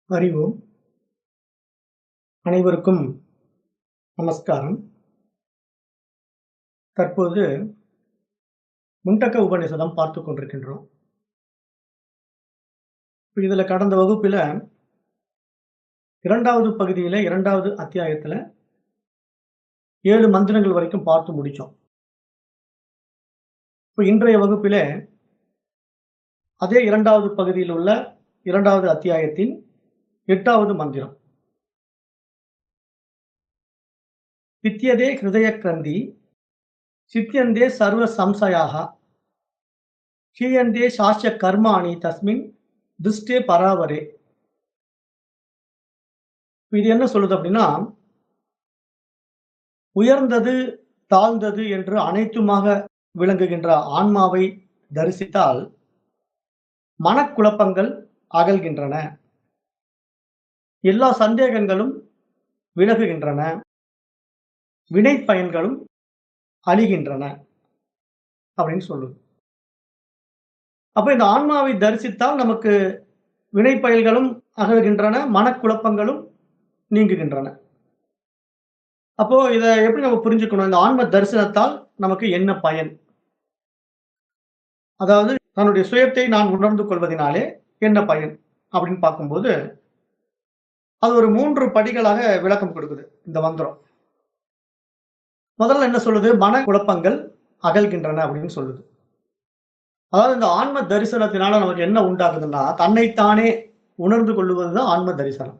அறிவோம். அனைவருக்கும் நமஸ்காரம். தற்போது முண்டக்க உபநிஷதம் பார்த்துக் கொண்டிருக்கின்றோம். இதுல கடந்த வகுப்பில 2வது பகுதியில 2வது அத்தியாயத்துல 7 மந்திரங்கள் வரைக்கும் பார்த்து முடிச்சோம். இப்ப இன்றைய வகுப்பிலே அதே 2வது பகுதியில் உள்ள 2வது அத்தியாயத்தின் 8வது மந்திரம். வித்யதே ஹிருதய கிரந்தி சித்யந்தே சர்வ சம்சயாः க்ஷீயந்தே சாஸ்ய கர்மாணி தஸ்மின் துஷ்டே பராவரே. இது என்ன சொல்லுது அப்படின்னா, உயர்ந்தது தாழ்ந்தது என்று அனைத்துமாக விளங்குகின்ற ஆன்மாவை தரிசித்தால் மனக்குழப்பங்கள் அகல்கின்றன, எல்லா சந்தேகங்களும் விலகுகின்றன, வினை பயன்களும் அழிகின்றன அப்படின்னு சொல்லுது. அப்ப இந்த ஆன்மாவை தரிசித்தால் நமக்கு வினை பயல்களும் அகல்கின்றன, மனக்குழப்பங்களும் நீங்குகின்றன. அப்போ இத எப்படி நம்ம புரிஞ்சுக்கணும்? இந்த ஆன்ம தரிசனத்தால் நமக்கு என்ன பயன்? அதாவது தன்னுடைய சுயத்தை நான் உணர்ந்து கொள்வதினாலே என்ன பயன் அப்படின்னு பார்க்கும்போது, அது ஒரு 3 படிகளாக விளக்கம் கொடுக்குது இந்த மந்திரம். முதல்ல என்ன சொல்லுது? மனக்குழப்பங்கள் அகல்கின்றன அப்படின்னு சொல்லுது. அதாவது இந்த ஆன்ம தரிசனத்தினால நமக்கு என்ன உண்டாகுதுன்னா, தன்னைத்தானே உணர்ந்து கொள்ளுவதுதான் ஆன்ம தரிசனம்.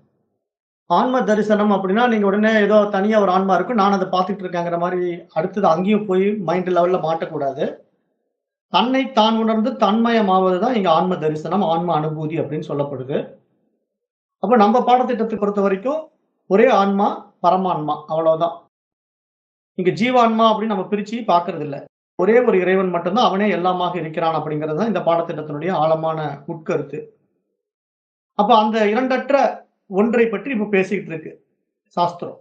ஆன்ம தரிசனம் அப்படின்னா, நீங்க உடனே ஏதோ தனியா ஒரு ஆன்மா இருக்கும், நான் அத பார்த்துட்டு இருக்கேங்கிற மாரி அடுத்தது அங்கேயும் போய் மைண்ட் லெவல்ல மாட்டக்கூடாது. தன்னை தான் உணர்ந்து தன்மயமாவது தான் இங்க ஆன்ம தரிசனம், ஆன்ம அனுபூதி அப்படின்னு சொல்லப்படுது. அப்ப நம்ம பாடத்திட்டத்தை பொறுத்தவரைக்கும் ஒரே ஆன்மா, பரமான்மா அவ்வளவுதான். இங்க ஜீவான்மா அப்படின்னு நம்ம பிரிச்சு பார்க்கிறது இல்ல. ஒரே ஒரு இறைவன் மட்டும் தான், அவனே எல்லாமாக இருக்கிறான் அப்படிங்கிறது தான் இந்த பாடத்திட்டத்தினுடைய ஆழமான உட்கருத்து. அப்ப அந்த இரண்டற்ற ஒன்றை பற்றி இப்ப பேசிக்கிட்டு இருக்கு சாஸ்திரம்.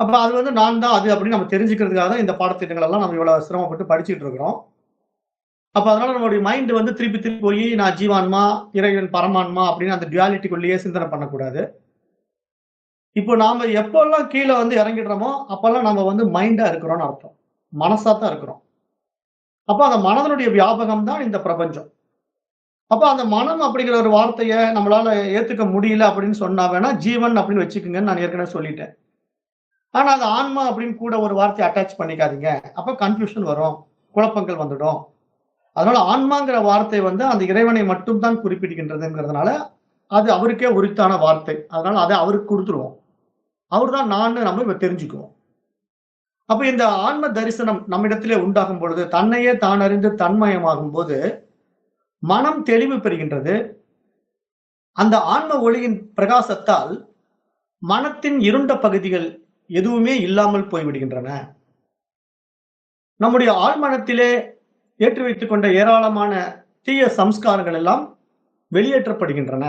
அப்ப அது நான் தான் அது அப்படின்னு நம்ம தெரிஞ்சுக்கிறதுக்காக தான் இந்த பாடத்திட்டங்கள் எல்லாம் நம்ம இவ்வளவு சிரமப்பட்டு படிச்சுட்டு இருக்கிறோம். அப்ப அதனால நம்மளுடைய மைண்ட் திருப்பி திருப்பி போய் நான் ஜீவான்மா, இறைவன் பரமான்மா அப்படின்னு அந்த டுயாலிட்டிக்குள்ளேயே சிந்தனை பண்ணக்கூடாது. இப்போ நாம எப்பெல்லாம் கீழ இறங்கிடுறோமோ, அப்பெல்லாம் நம்ம மைண்டா இருக்கிறோம்னு அர்த்தம். மனசா தான் இருக்கிறோம். அப்ப அந்த மனதனுடைய வியாபகம் தான் இந்த பிரபஞ்சம். அப்ப அந்த மனம் அப்படிங்கிற ஒரு வார்த்தைய நம்மளால ஏத்துக்க முடியல அப்படின்னு சொன்னா வேணா, ஜீவன் அப்படின்னு வச்சுக்கங்கன்னு நான் ஏற்கனவே சொல்லிட்டேன். ஆனா அது ஆன்மா அப்படின்னு கூட ஒரு வார்த்தைய அட்டாச் பண்ணிக்காதீங்க. அப்ப கன்ஃப்யூஷன் வரும். குழப்பங்கள் வந்துடும். அதனால ஆன்மாங்கிற வார்த்தை அந்த இறைவனை மட்டும் தான் குறிப்பிடுகின்றதுங்கிறதுனால, அது அவருக்கே உரித்தான வார்த்தை. அதனால அத அவருக்கு குடுத்துருவோம். அவர்தான் நான்னு நம்ம இப்ப தெரிஞ்சுக்குவோம். அப்ப இந்த ஆன்ம தரிசனம் நம்மிடத்திலே உண்டாகும் பொழுது, தன்னையே தான் அறிந்து தன்மயமாகும்போது, மனம் தெளிவு பெறுகின்றது. அந்த ஆன்ம ஒளியின் பிரகாசத்தால் மனத்தின் இருண்ட பகுதிகள் எதுவுமே இல்லாமல் போய்விடுகின்றன. நம்முடைய ஆழ்மனத்திலே ஏற்றி வைத்துக் கொண்ட ஏராளமான தீய சம்ஸ்காரங்கள் எல்லாம் வெளியேற்றப்படுகின்றன.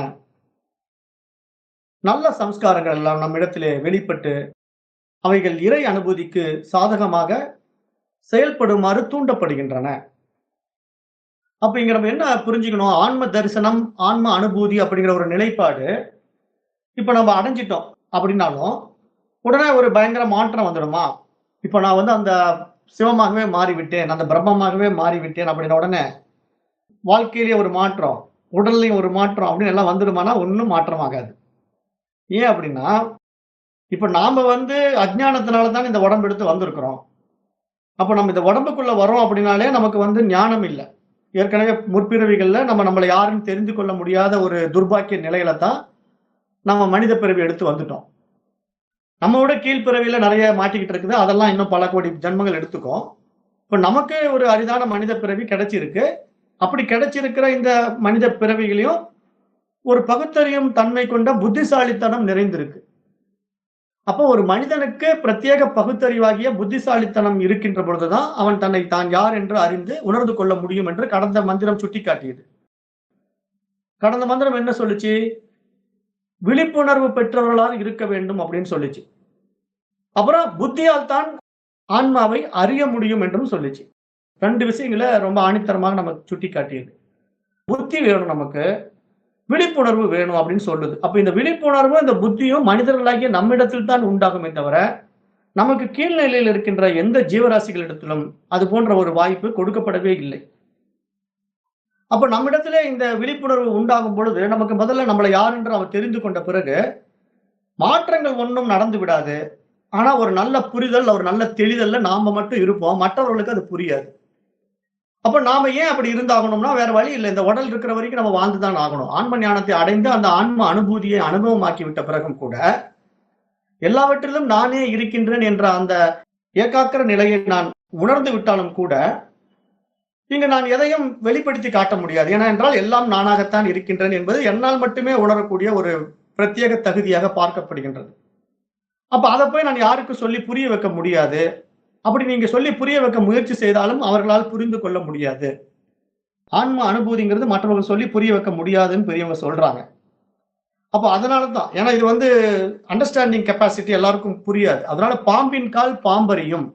நல்ல சம்ஸ்காரங்கள் எல்லாம் நம்மிடத்திலே வெளிப்பட்டு, அவைகள் இறை அனுபூதிக்கு சாதகமாக செயல்படுமாறு தூண்டப்படுகின்றன. அப்ப இங்க நம்ம என்ன புரிஞ்சுக்கணும்? ஆன்ம தரிசனம், ஆன்ம அனுபூதி அப்படிங்கிற ஒரு நிலைப்பாடு இப்ப நம்ம அடைஞ்சிட்டோம் அப்படின்னாலும், உடனே ஒரு பயங்கர மாற்றம் வந்துடுமா? இப்ப நான் அந்த சிவமாகவே மாறிவிட்டேன், அந்த பிரம்மமாகவே மாறிவிட்டேன் அப்படின்ன உடனே, வாழ்க்கையிலேயே ஒரு மாற்றம், உடல்லயும் ஒரு மாற்றம் அப்படின்னு எல்லாம் வந்துடுமானா, ஒண்ணும் மாற்றமாகாது. ஏன் அப்படின்னா, இப்ப நாம அஞ்ஞானத்தினால தான் இந்த உடம்பு எடுத்து வந்திருக்கிறோம். அப்ப நம்ம இந்த உடம்புக்குள்ள வர்றோம் அப்படின்னாலே நமக்கு ஞானம் இல்ல. ஏற்கனவே முற்பிறவிகள்ல நம்மள யாருன்னு தெரிந்து கொள்ள முடியாத ஒரு துர்பாக்கிய நிலையில தான் நம்ம மனித பிறவி எடுத்து வந்துட்டோம். நம்ம விட கீழ்பிறவியில நெறைய மாட்டிக்கிட்டு இருக்குது. அதெல்லாம் இன்னும் பல கோடி ஜென்மங்கள் எடுத்துக்கும். இப்ப நமக்கு ஒரு அரிதான மனித பிறவி கிடைச்சிருக்கு. அப்படி கிடைச்சிருக்கிற இந்த மனித பிறவிகளையும் ஒரு பகுத்தறியும் தன்மை கொண்ட புத்திசாலித்தனம் நிறைந்திருக்கு. அப்போ ஒரு மனிதனுக்கு பிரத்யேக பகுத்தறிவாகிய புத்திசாலித்தனம் இருக்கின்ற பொழுதுதான் அவன் தன்னை தான் யார் என்று அறிந்து உணர்ந்து கொள்ள முடியும் என்று கடந்த மந்திரம் சுட்டிக்காட்டியது. கடந்த மந்திரம் என்ன சொல்லுச்சு? விழிப்புணர்வு பெற்றவர்களாக இருக்க வேண்டும் அப்படின்னு சொல்லுச்சு. அப்புறம் புத்தியால் தான் ஆன்மாவை அறிய முடியும் என்றும் சொல்லுச்சு. 2 விஷயங்கள ரொம்ப ஆணித்தரமாக நமக்கு சுட்டிக்காட்டியது. புத்தி வேணும் நமக்கு. விழிப்புணர்வு வேணும் அப்படின்னு சொல்லுது. அப்ப இந்த விழிப்புணர்வும், இந்த புத்தியும் மனிதர்களாகிய நம்மிடத்தில் தான் உண்டாகுமே தவிர, நமக்கு கீழ்நிலையில் இருக்கின்ற எந்த ஜீவராசிகளிடத்திலும் அது போன்ற ஒரு வாய்ப்பு கொடுக்கப்படவே இல்லை. அப்ப நம்மிடத்திலே இந்த விழிப்புணர்வு உண்டாகும் பொழுது, நமக்கு முதல்ல நம்மள யார் என்று அவர் தெரிந்து கொண்ட பிறகு, மாற்றங்கள் ஒண்ணும் நடந்து விடாது. ஆனா ஒரு நல்ல புரிதல், ஒரு நல்ல தெளிதல்ல நாம மட்டும் இருப்போம். மற்றவர்களுக்கு அது புரியாது. அப்ப நாம ஏன் அப்படி இருந்தாகணும்னா, வேற வழி இல்ல. இந்த உடல் இருக்கிற வரைக்கும் நம்ம வாழ்ந்து தான் ஆகணும். ஆன்ம ஞானத்தை அடைந்து அந்த ஆன்ம அனுபூதியை அனுபவமாக்கி விட்ட பிறகும் கூட, எல்லாவற்றிலும் நானே இருக்கின்றேன் என்ற அந்த ஏகாக்கிர நிலையை நான் உணர்ந்து விட்டாலும் கூட, இங்க நான் எதையும் வெளிப்படுத்தி காட்ட முடியாது. ஏனென்றால் எல்லாம் நானாகத்தான் இருக்கின்றேன் என்பது என்னால் மட்டுமே உணரக்கூடிய ஒரு பிரத்யேக தகுதியாக பார்க்கப்படுகின்றது. அப்ப அத போய் நான் யாருக்கும் சொல்லி புரிய வைக்க முடியாது. அப்படி நீங்க சொல்லி புரிய வைக்க முயற்சி செய்தாலும் அவர்களால் புரிந்து கொள்ள முடியாது. ஆன்ம அனுபூதிங்கிறது மற்றவர்கள் சொல்லி புரிய வைக்க முடியாதுன்னு பெரியவங்க சொல்றாங்க. அப்ப அதனால தான். ஏன்னா இது வந்து அண்டர்ஸ்டாண்டிங் கெப்பாசிட்டி எல்லாருக்கும் புரியாது. அதனால பாம்பின் கால் பாம்பறியும்.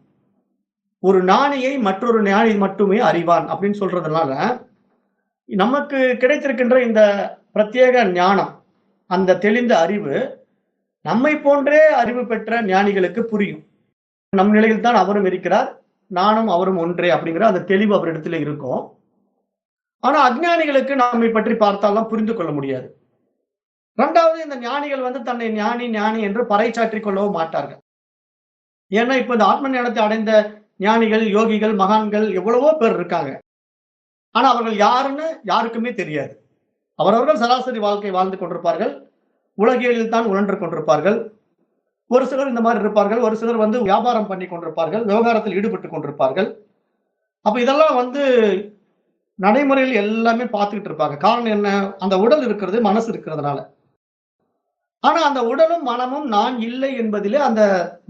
ஒரு ஞானியை மற்றொரு ஞானி மட்டுமே அறிவான் அப்படின்னு சொல்றதுனால, நமக்கு கிடைத்திருக்கின்ற இந்த பிரத்யேக ஞானம், அந்த தெளிந்த அறிவு, நம்மை போன்றே அறிவு பெற்ற ஞானிகளுக்கு புரியும். நம் நிலையில் தான் அவரும் இருக்கிறார். நானும் அவரும் ஒன்றே அப்படிங்கிற அந்த தெளிவு அவரிடத்திலே இருக்கும். ஆனா அஞ்ஞானிகளுக்கு நம்மை பற்றி பார்த்தால்லாம் புரிந்து கொள்ள முடியாது. 2வது இந்த ஞானிகள் வந்து தன்னை ஞானி, ஞானி என்று பறைசாற்றிக் கொள்ளவும் மாட்டார்கள். ஏன்னா இப்ப இந்த ஆத்ம ஞானத்தை அடைந்த ஞானிகள், யோகிகள், மகான்கள் எவ்வளவோ பேர் இருக்காங்க. ஆனா அவர்கள் யாருன்னு யாருக்குமே தெரியாது. அவரவர்கள் சராசரி வாழ்க்கை வாழ்ந்து கொண்டிருப்பார்கள். உலகியலில் தான் உழன்று கொண்டிருப்பார்கள். ஒரு சிலர் இந்த மாதிரி இருப்பார்கள். ஒரு சிலர் வந்து வியாபாரம் பண்ணி கொண்டிருப்பார்கள். விவகாரத்தில் ஈடுபட்டுக் கொண்டிருப்பார்கள். அப்ப இதெல்லாம் வந்து நடைமுறையில் எல்லாமே பார்த்துக்கிட்டு இருப்பாங்க. காரணம் என்ன? அந்த உடல் இருக்கிறது, மனசு இருக்கிறதுனால. ஆனா அந்த உடலும், மனமும் நான் இல்லை என்பதிலே அந்த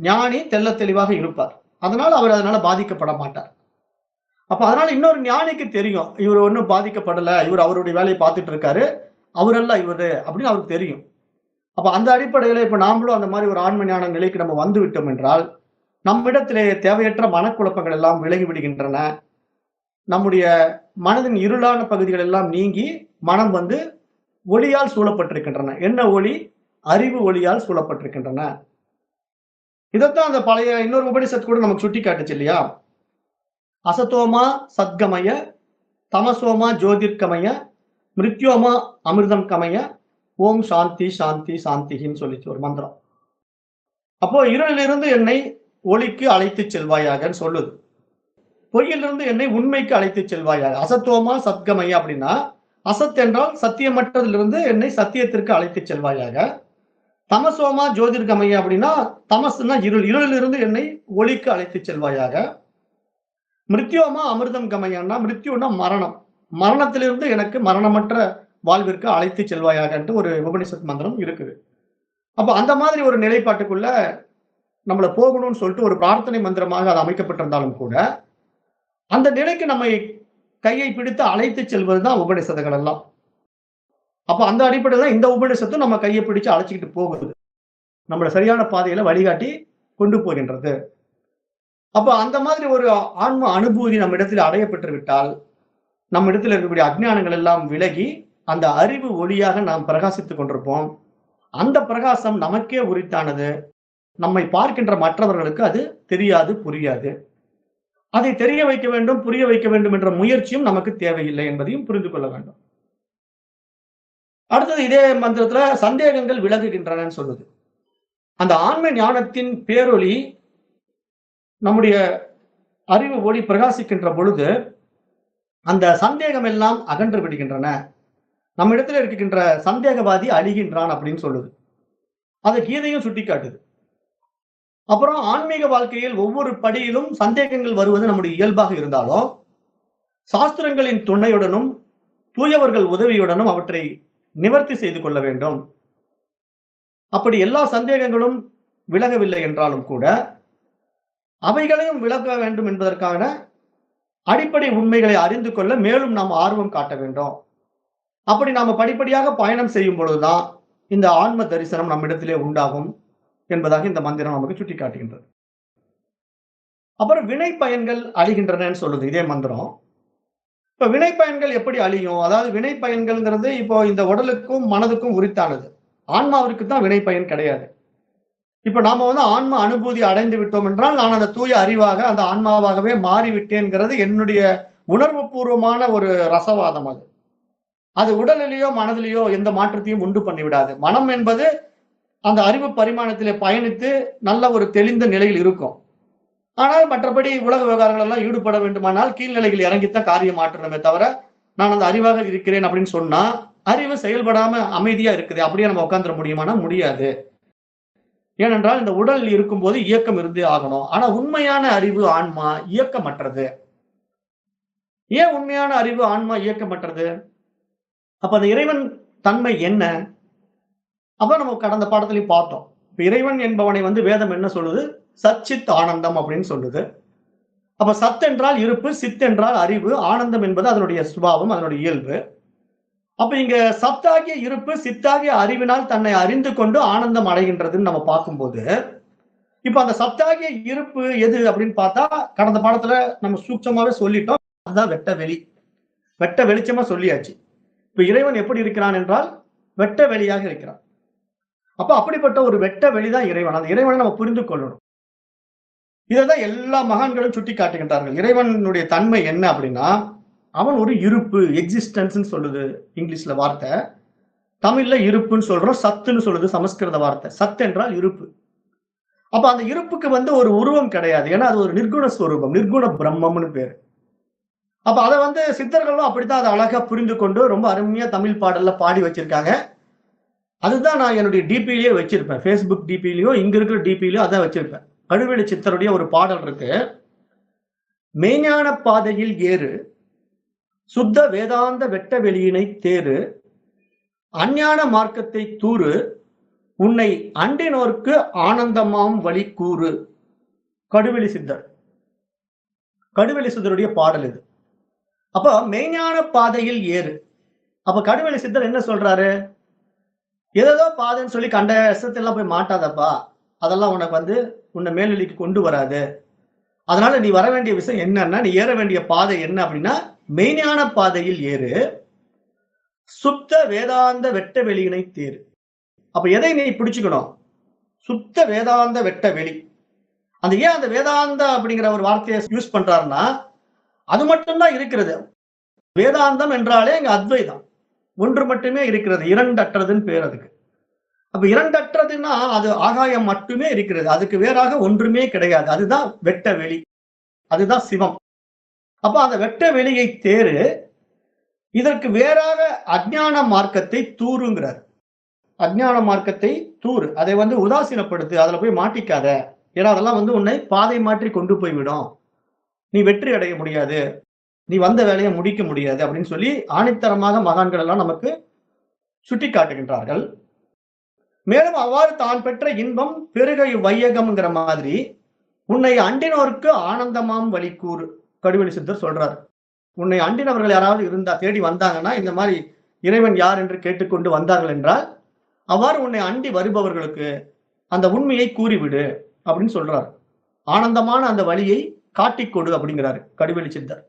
ஞானி தெள்ளத் தெளிவாக இருப்பார். அதனால அவர் அதனால பாதிக்கப்பட மாட்டார். அப்ப அதனால இன்னொரு ஞானிக்கு தெரியும். இவர் ஒண்ணும் பாதிக்கப்படல. இவர் அவருடைய வேலையை பார்த்துட்டு இருக்காரு. அவரல்ல இவரு அப்படின்னு அவருக்கு தெரியும். அப்ப அந்த அடிப்படையில இப்ப நாமளும் அந்த மாதிரி ஒரு ஆன்ம ஞான நிலைக்கு நம்ம வந்து விட்டோம் என்றால், நம்மிடத்திலே தேவையற்ற மனக்குழப்பங்கள் எல்லாம் விலகி விடுகின்றன. நம்முடைய மனதின் இருளான பகுதிகள் எல்லாம் நீங்கி, மனம் வந்து ஒளியால் சூழப்பட்டிருக்கின்றன. என்ன ஒளி? அறிவு ஒளியால் சூழப்பட்டிருக்கின்றன. இதத்தான் அந்த பழைய இன்னொரு உபனிஷத் கூட நமக்கு சுட்டி காட்டுச்சு இல்லையா? அசதோமா சத்கமய, தமசோமா ஜோதிர்கமய, மிருத்யோமா அமிர்தம் கமய, ஓம் சாந்தி சாந்தி சாந்தின்னு சொல்லிச்சு ஒரு மந்திரம். அப்போ இருளிலிருந்து என்னை ஒளிக்கு அழைத்துச் செல்வாயாகன்னு சொல்லுது. பொய்யிலிருந்து என்னை உண்மைக்கு அழைத்துச் செல்வாயாக. அசத்தோமா சத்கமய அப்படின்னா, அசத் என்றால் சத்தியமற்றதிலிருந்து என்னை சத்தியத்திற்கு அழைத்துச் செல்வாயாக. தமசோமா ஜோதிர்கமய அப்படின்னா, தமசுன்னா இருள். இருளிலிருந்து என்னை ஒளிக்கு அழைத்துச் செல்வாயாக. மிருத்யோமா அமிர்தம் கமயன்னா, மிருத்யுன்னா மரணம். மரணத்திலிருந்து எனக்கு மரணமற்ற வாழ்விற்கு அழைத்துச் செல்வாயாகன்ட்டு ஒரு உபனிஷத் மந்திரம் இருக்குது. அப்ப அந்த மாதிரி ஒரு நிலைப்பாட்டுக்குள்ள நம்மள போகணும்னு சொல்லிட்டு ஒரு பிரார்த்தனை மந்திரமாக அது அமைக்கப்பட்டிருந்தாலும் கூட, அந்த நிலைக்கு நம்மை கையை பிடித்து அழைத்துச் செல்வதுதான் உபநிஷதங்கள் எல்லாம். அப்ப அந்த அடிப்படையில தான் இந்த உபநிஷத்தும் நம்ம கையை பிடிச்சு அழைச்சுக்கிட்டு போகுது. நம்மள சரியான பாதையில வழிகாட்டி கொண்டு போகின்றது. அப்ப அந்த மாதிரி ஒரு ஆன்ம அனுபூதி நம்மிடத்தில் அடையப்பெற்று விட்டால், நம்மிடத்தில் இருக்கக்கூடிய அஞ்ஞானங்கள் எல்லாம் விலகி, அந்த அறிவு ஒளியாக நாம் பிரகாசித்துக் கொண்டிருப்போம். அந்த பிரகாசம் நமக்கே உரித்தானது. நம்மை பார்க்கின்ற மற்றவர்களுக்கு அது தெரியாது, புரியாது. அதை தெரிய வைக்க வேண்டும், புரிய வைக்க வேண்டும் என்ற முயற்சியும் நமக்கு தேவையில்லை என்பதையும் புரிந்து கொள்ள வேண்டும். அடுத்தது இதே மந்திரத்துல சந்தேகங்கள் விலகுகின்றன சொல்லுது. அந்த ஆன்ம ஞானத்தின் பேரொளி நம்முடைய அறிவு ஒளி பிரகாசிக்கின்ற பொழுது, அந்த சந்தேகம் எல்லாம் அகன்று விடுகின்றன. நம்மிடத்தில் இருக்கின்ற சந்தேகவாதி அழிகின்றான் அப்படின்னு சொல்லுது. அதை கீதையும் சுட்டிக்காட்டுது. அப்புறம் ஆன்மீக வாழ்க்கையில் ஒவ்வொரு படியிலும் சந்தேகங்கள் வருவது நம்முடைய இயல்பாக இருந்தாலும், சாஸ்திரங்களின் துணையுடனும், தூயவர்கள் உதவியுடனும் அவற்றை நிவர்த்தி செய்து கொள்ள வேண்டும். அப்படி எல்லா சந்தேகங்களும் விலகவில்லை என்றாலும் கூட, அவைகளையும் விலக வேண்டும் என்பதற்கான அடிப்படை உண்மைகளை அறிந்து கொள்ள மேலும் நாம் ஆர்வம் காட்ட வேண்டும். அப்படி நாம படிப்படியாக பயணம் செய்யும் பொழுதுதான் இந்த ஆன்ம தரிசனம் நம்மிடத்திலே உண்டாகும் என்பதாக இந்த மந்திரம் நமக்கு சுட்டிக்காட்டுகின்றது. அப்புறம் வினை பயன்கள் அழிகின்றன சொல்லுது இதே மந்திரம். இப்ப வினை பயன்கள் எப்படி அழியும்? அதாவது வினை பயன்கள்ங்கிறது இப்போ இந்த உடலுக்கும், மனதுக்கும் உரித்தானது. ஆன்மாவிற்கு தான் வினை பயன் கிடையாது. இப்ப நாம ஆன்ம அனுபூதி அடைந்து விட்டோம் என்றால், நான் அந்த தூய அறிவாக, அந்த ஆன்மாவாகவே மாறிவிட்டேன்கிறது என்னுடைய உணர்வு பூர்வமான ஒரு ரசவாதம் அது. அது உடலிலேயோ, மனதிலேயோ எந்த மாற்றத்தையும் உண்டு பண்ணிவிடாது. மனம் என்பது அந்த அறிவு பரிமாணத்திலே பயணித்து நல்ல ஒரு தெளிந்த நிலையில் இருக்கும். ஆனால் மற்றபடி உலக விவகாரங்கள் எல்லாம் ஈடுபட வேண்டுமானால் கீழ்நிலைகள் இறங்கித்தான் காரியம் ஆற்றணுமே தவிர, நான் அந்த அறிவாக இருக்கிறேன் அப்படின்னு சொன்னா, அறிவு செயல்படாம அமைதியா இருக்குது. அப்படியே நம்ம உட்கார்ந்துட முடியுமானா? முடியாது. ஏனென்றால் இந்த உடல் இருக்கும்போது இயக்கம் இருந்தே ஆகணும். ஆனா உண்மையான அறிவு ஆன்மா இயக்கமற்றது. ஏன் உண்மையான அறிவு ஆன்மா இயக்கமற்றது? அப்ப அந்த இறைவன் தன்மை என்ன? அப்ப நம்ம கடந்த பாடத்திலயும் பார்த்தோம். இப்ப இறைவன் என்பவனை வேதம் என்ன சொல்லுது? சச்சித் ஆனந்தம் அப்படின்னு சொல்லுது. அப்ப சத் என்றால் இருப்பு, சித் என்றால் அறிவு, ஆனந்தம் என்பது அதனுடைய சுபாவம், அதனுடைய இயல்பு. அப்ப இங்க சத்தாகிய இருப்பு, சித்தாகிய அறிவினால் தன்னை அறிந்து கொண்டு ஆனந்தம் அடைகின்றதுன்னு நம்ம பார்க்கும்போது, இப்ப அந்த சத்தாகிய இருப்பு எது அப்படின்னு பார்த்தா, கடந்த பாடத்துல நம்ம சூட்சமாவே சொல்லிட்டோம். அதுதான் வெட்ட வெளி. வெட்ட வெளிச்சமா சொல்லியாச்சு. இப்ப இறைவன் எப்படி இருக்கிறான் என்றால், வெட்ட வெளியாக இருக்கிறான். அப்ப அப்படிப்பட்ட ஒரு வெட்ட வெளிதான் இறைவன். அந்த இறைவனை நம்ம புரிந்து கொள்ளணும். இதைதான் எல்லா மகான்களும் சுட்டி காட்டுகின்றார்கள். இறைவனுடைய தன்மை என்ன அப்படின்னா, அவன் ஒரு இருப்பு, எக்ஸிஸ்டன்ஸ் சொல்லுது இங்கிலீஷ்ல வார்த்தை. தமிழ்ல இருப்புன்னு சொல்றோம், சத்துன்னு சொல்லுது சமஸ்கிருத வார்த்தை. சத் என்றால் இருப்பு. அப்ப அந்த இருப்புக்கு ஒரு உருவம் கிடையாது. ஏன்னா அது ஒரு நிர்குண ஸ்வரூபம், நிர்குண பிரம்மம்னு பேரு. அப்ப அதை சித்தர்களும் அப்படித்தான் அதை அழகா புரிந்து கொண்டு ரொம்ப அருமையா தமிழ் பாடல்ல பாடி வச்சிருக்காங்க. அதுதான் நான் என்னுடைய டிபிலயே வச்சிருப்பேன். Facebook டிபிலயும் இங்க இருக்கிற டிபிலயும் அதான் வச்சிருப்பேன். கடுவெளி சித்தருடைய ஒரு பாடல் இருக்கு. மெய்ஞான பாதையில் ஏறு, சுத்த வேதாந்த வெட்ட வெளியினை தேறு, அஞ்ஞான மார்க்கத்தை தூறு, உன்னை அண்டினோர்க்கு ஆனந்தமாம் வழி கூறு. கடுவெளி சித்தர். கடுவெளி சித்தருடைய பாடல் இது. அப்ப மெய்ஞான பாதையில் ஏறு. அப்ப கடுவெளி சித்தர் என்ன சொல்றாரு? ஏதோ பாதைன்னு சொல்லி கண்ட எல்லாம் போய் மாட்டாதப்பா. அதெல்லாம் உனக்கு உன்னை மேல்நிலைக்கு கொண்டு வராது. அதனால நீ வர வேண்டிய விஷயம் என்னன்னா, நீ ஏற வேண்டிய பாதை என்ன அப்படின்னா, மெய்ஞான பாதையில் ஏறு, சுத்த வேதாந்த வெட்ட வெளியினை தேறு. அப்ப எதை நீ பிடிச்சுக்கணும்? சுத்த வேதாந்த வெட்ட வெளி. ஏன் அந்த வேதாந்த அப்படிங்கிற ஒரு வார்த்தையை யூஸ் பண்றாருன்னா, அது மட்டும்தான் இருக்கிறது. வேதாந்தம் என்றாலே இங்க அத்வைதம். ஒன்று மட்டுமே இருக்கிறது, இரண்டற்றதுன்னு பேர் அதுக்கு. அப்ப இரண்டற்றதுன்னா அது ஆகாயம் மட்டுமே இருக்கிறது. அதுக்கு வேறாக ஒன்றுமே கிடையாது. அதுதான் வெட்ட வெளி. அதுதான் சிவம். அப்ப அந்த வெட்ட வெளியை தேறு, இதற்கு வேறாக அஞ்ஞான மார்க்கத்தை தூருங்கிறார். அஞ்ஞான மார்க்கத்தை தூரு. அதை உதாசீனப்படுத்து. அதுல போய் மாட்டிக்காத. ஏன்னா அதெல்லாம் உன்னை பாதை மாற்றி கொண்டு போய்விடும். நீ வெற்றி அடைய முடியாது. நீ வந்த வேலையை முடிக்க முடியாது அப்படின்னு சொல்லி ஆணித்தரமாக மகான்கள் எல்லாம் நமக்கு சுட்டி காட்டுகின்றார்கள். மேலும் அவ்வாறு தான் பெற்ற இன்பம் பெருக வையகம்ங்கிற மாதிரி உன்னை அண்டினோருக்கு ஆனந்தமாம் வழி கூறு. கடுவெளி சித்தர் சொல்றார். உன்னை அண்டினவர்கள் யாராவது இருந்தா தேடி வந்தாங்கன்னா, இந்த மாதிரி இறைவன் யார் என்று கேட்டுக்கொண்டு வந்தார்கள் என்றால், அவ்வாறு உன்னை அண்டி வருபவர்களுக்கு அந்த உண்மையை கூறிவிடு அப்படின்னு சொல்றார். ஆனந்தமான அந்த வழியை காட்டிக்கொடு அப்படிங்கிறாரு கடுவெளி சித்தர்.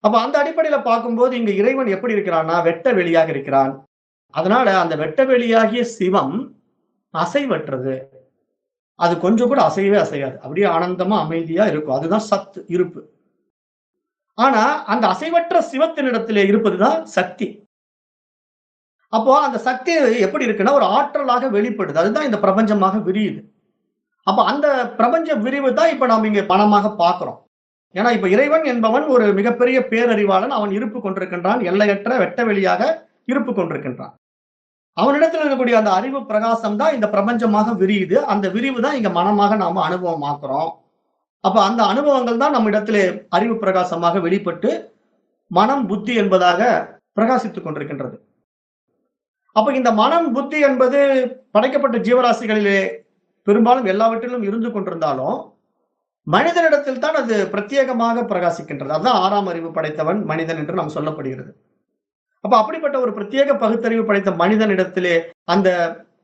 அப்ப அந்த அடிப்படையில பார்க்கும்போது இங்க இறைவன் எப்படி இருக்கிறான்னா, வெட்ட வெளியாக இருக்கிறான். அதனால அந்த வெட்ட வெளியாகிய சிவம் அசைவற்றது. அது கொஞ்சம் கூட அசையவே அசையாது. அப்படியே ஆனந்தமா அமைதியா இருக்கும். அதுதான் சத், இருப்பு. ஆனா அந்த அசைவற்ற சிவத்தினிடத்திலே இருப்பதுதான் சக்தி. அப்போ அந்த சக்தி எப்படி இருக்குன்னா, ஒரு ஆற்றலாக வெளிப்படுது. அதுதான் இந்த பிரபஞ்சமாக விரியுது. அப்ப அந்த பிரபஞ்ச விரிவு தான் இப்ப நாம இங்க பணமாக பார்க்கிறோம். ஏன்னா இப்ப இறைவன் என்பவன் ஒரு மிகப்பெரிய பேரறிவாளன். அவன் இருப்பு கொண்டிருக்கின்றான். எல்லையற்ற வெட்ட வெளியாக இருப்பு கொண்டிருக்கின்றான். அவனிடத்தில் இருக்கக்கூடிய அந்த அறிவு பிரகாசம் தான் இந்த பிரபஞ்சமாக விரியுது. அந்த விரிவு தான் இங்க மனமாக நாம அனுபவமாக்குறோம். அப்ப அந்த அனுபவங்கள் தான் நம்ம இடத்திலே அறிவு பிரகாசமாக வெளிப்பட்டு மனம், புத்தி என்பதாக பிரகாசித்துக் கொண்டிருக்கின்றது. அப்ப இந்த மனம், புத்தி என்பது படைக்கப்பட்ட ஜீவராசிகளிலே பெரும்பாலும் எல்லாவற்றிலும் இருந்து கொண்டிருந்தாலும், மனிதனிடத்தில் தான் அது பிரத்யேகமாக பிரகாசிக்கின்றது. அதுதான் 6ஆம் அறிவு படைத்தவன் மனிதன் என்று நாம் சொல்லப்படுகிறது. அப்ப அப்படிப்பட்ட ஒரு பிரத்யேக பகுத்தறிவு படைத்த மனிதனிடத்திலே அந்த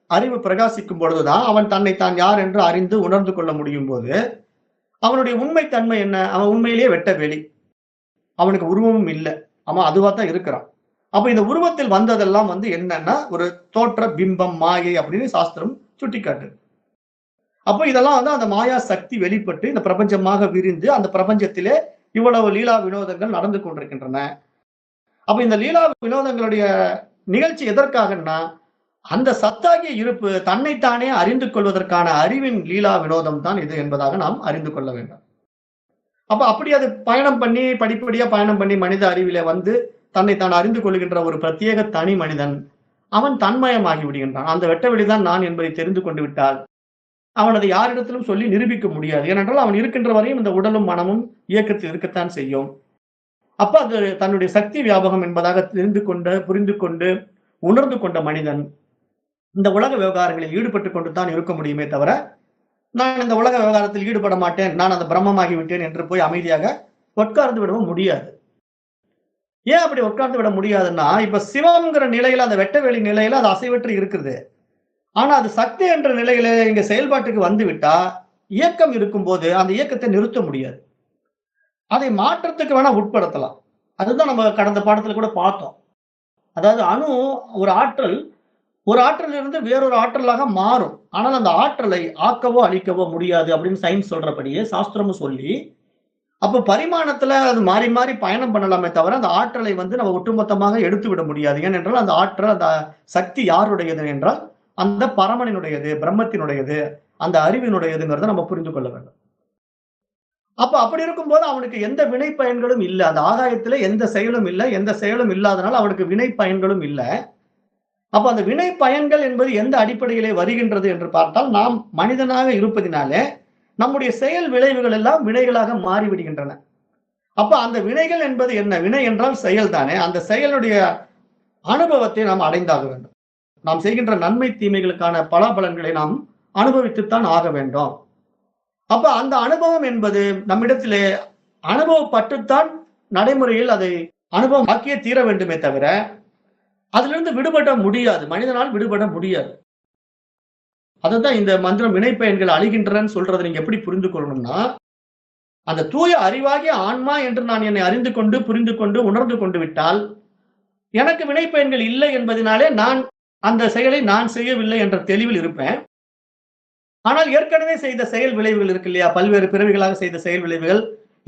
அறிவு பிரகாசிக்கும் பொழுதுதான் அவன் தன்னை தான் யார் என்று அறிந்து உணர்ந்து கொள்ள முடியும் போது, அவனுடைய உண்மை தன்மை என்ன? அவன் உண்மையிலேயே வெட்ட வெளி. அவனுக்கு உருவமும் இல்லை. அவன் அதுவா தான் இருக்கிறான். அப்ப இந்த உருவத்தில் வந்ததெல்லாம் வந்து என்னன்னா, ஒரு தோற்ற பிம்பம், மாயை அப்படின்னு சாஸ்திரம் சுட்டிக்காட்டுது. அப்ப இதெல்லாம் வந்து அந்த மாயா சக்தி வெளிப்பட்டு இந்த பிரபஞ்சமாக விரிந்து, அந்த பிரபஞ்சத்திலே இவ்வளவு லீலா வினோதங்கள் நடந்து கொண்டிருக்கின்றன. அப்ப இந்த லீலா வினோதங்களுடைய நிகழ்ச்சி எதற்காகன்னா, அந்த சத்தாகிய இருப்பு தன்னைத்தானே அறிந்து கொள்வதற்கான அறிவின் லீலா வினோதம் தான் இது என்பதாக நாம் அறிந்து கொள்ள வேண்டும். அப்ப அப்படி அது பயணம் பண்ணி, படிப்படியா பயணம் பண்ணி மனித அறிவிலே வந்து, தன்னை தான் அறிந்து கொள்கின்ற ஒரு பிரத்யேக தனி மனிதன், அவன் தன்மயமாகி விடுகின்றான். அந்த வெட்ட வெளிதான் நான் என்பதை தெரிந்து கொண்டு விட்டால், அவன் அதை யாரிடத்திலும் சொல்லி நிரூபிக்க முடியாது. ஏனென்றால் அவன் இருக்கின்ற வரையும் இந்த உடலும், மனமும் இயக்கத்தில் இருக்கத்தான் செய்யும். அப்ப அது தன்னுடைய சக்தி வியாபகம் என்பதாக தெரிந்து கொண்டு, புரிந்து கொண்டு, உணர்ந்து கொண்ட மனிதன், இந்த உலக விவகாரங்களில் ஈடுபட்டுக் கொண்டு தான் இருக்க முடியுமே தவிர, நான் இந்த உலக விவகாரத்தில் ஈடுபட மாட்டேன், நான் அந்த பிரம்மமாகி விட்டேன் என்று போய் அமைதியாக உட்கார்ந்து விடவும் முடியாது. ஏன் அப்படி உட்கார்ந்து விட முடியாதுன்னா, இப்ப சிவம்ங்கிற நிலையில, அந்த வெட்ட வெளி நிலையில அது அசைவற்று இருக்குது. ஆனா அது சக்தி என்ற நிலையில இங்க செயல்பாட்டுக்கு வந்து விட்டா, இயக்கம் இருக்கும்போது அந்த இயக்கத்தை நிறுத்த முடியாது. அதை மாற்றத்துக்கு வேணா உட்படுத்தலாம். அதுதான் நம்ம கடந்த பாடத்துல கூட பார்த்தோம். அதாவது அணு ஒரு ஆற்றல், ஒரு ஆற்றலிலிருந்து வேறொரு ஆற்றலாக மாறும். ஆனால் அந்த ஆற்றலை ஆக்கவோ, அழிக்கவோ முடியாது அப்படின்னு சயின்ஸ் சொல்றபடியே சாஸ்திரமும் சொல்லி, அப்ப பரிமாணத்துல அது மாறி, மாறி பயணம் பண்ணலாமே தவிர, அந்த ஆற்றலை வந்து நம்ம ஒட்டுமொத்தமாக எடுத்து விட முடியாது. ஏனென்றால் அந்த ஆற்றல், அந்த சக்தி யாருடையது என்றால், அந்த பரமனினுடையது, பிரம்மத்தினுடையது, அந்த அறிவினுடையதுங்கிறத நம்ம புரிந்து கொள்ள வேண்டும். அப்ப அப்படி இருக்கும்போது அவனுக்கு எந்த வினை பயன்களும் இல்ல. அந்த ஆகாயத்திலே எந்த செயலும் இல்ல. எந்த செயலும் இல்லாதனால அவனுக்கு வினை பயன்களும் இல்ல. அப்ப அந்த வினை பயன்கள் என்பது எந்த அடிப்படையிலே வருகின்றது என்று பார்த்தால், நாம் மனிதனாக இருப்பதினாலே, நம்முடைய செயல் விளைவுகள் எல்லாம் வினைகளாக மாறிவிடுகின்றன. அப்ப அந்த வினைகள் என்பது என்ன? வினை என்றால் செயல் தானே. அந்த செயலுடைய அனுபவத்தை நாம் அடைந்தாக வேண்டும். நாம் செய்கின்ற நன்மை, தீமைகளுக்கான பலாபலன்களை நாம் அனுபவித்துத்தான் ஆக வேண்டும். அப்ப அந்த அனுபவம் என்பது நம்மிடத்திலே அனுபவப்பட்டுத்தான் நடைமுறையில் அதை அனுபவம் ஆக்கியே தீர வேண்டுமே தவிர, அதிலிருந்து விடுபட முடியாது. மனிதனால் விடுபட முடியாது. அததான் இந்த மந்திரம் வினை பயன்கள் அழிகின்றன சொல்றதை நீங்க எப்படி புரிந்து கொள்ளணும்னா, அந்த தூய அறிவாகிய ஆன்மா என்று நான் என்னை அறிந்து கொண்டு, புரிந்து கொண்டு, உணர்ந்து கொண்டு விட்டால், எனக்கு வினை பயன்கள் இல்லை என்பதனாலே நான் அந்த செயலை நான் செய்யவில்லை என்ற தெளிவில் இருப்பேன். ஆனால் ஏற்கனவே செய்த செயல் விளைவுகள் இருக்கு இல்லையா? பல்வேறு பிறவிகளாக செய்த செயல் விளைவுகள்,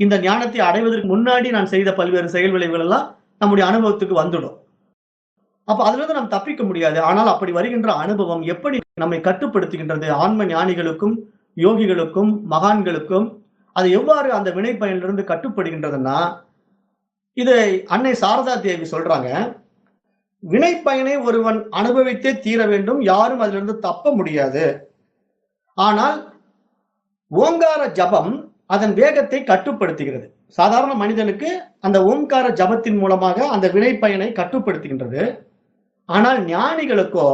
இந்த ஞானத்தை அடைவதற்கு முன்னாடி நான் செய்த பல்வேறு செயல் விளைவுகள் எல்லாம் நம்முடைய அனுபவத்துக்கு வந்துடும். அப்ப அதிலிருந்து நாம் தப்பிக்க முடியாது. ஆனால் அப்படி வருகின்ற அனுபவம் எப்படி நம்மை கட்டுப்படுத்துகின்றது? ஆன்ம ஞானிகளுக்கும், யோகிகளுக்கும், மகான்களுக்கும் அது எவ்வாறு அந்த வினை பயனிலிருந்து கட்டுப்படுகின்றதுன்னா, இதை அன்னை சாரதா தேவி சொல்றாங்க. வினை பயனை ஒருவன் அனுபவித்தே தீர வேண்டும். யாரும் அதிலிருந்து தப்ப முடியாது. ஆனால் ஓங்கார ஜபம் அதன் வேகத்தை கட்டுப்படுத்துகிறது. சாதாரண மனிதனுக்கு அந்த ஓங்கார ஜபத்தின் மூலமாக அந்த வினை பயனை கட்டுப்படுத்துகின்றது. ஆனால் ஞானிகளுக்கோ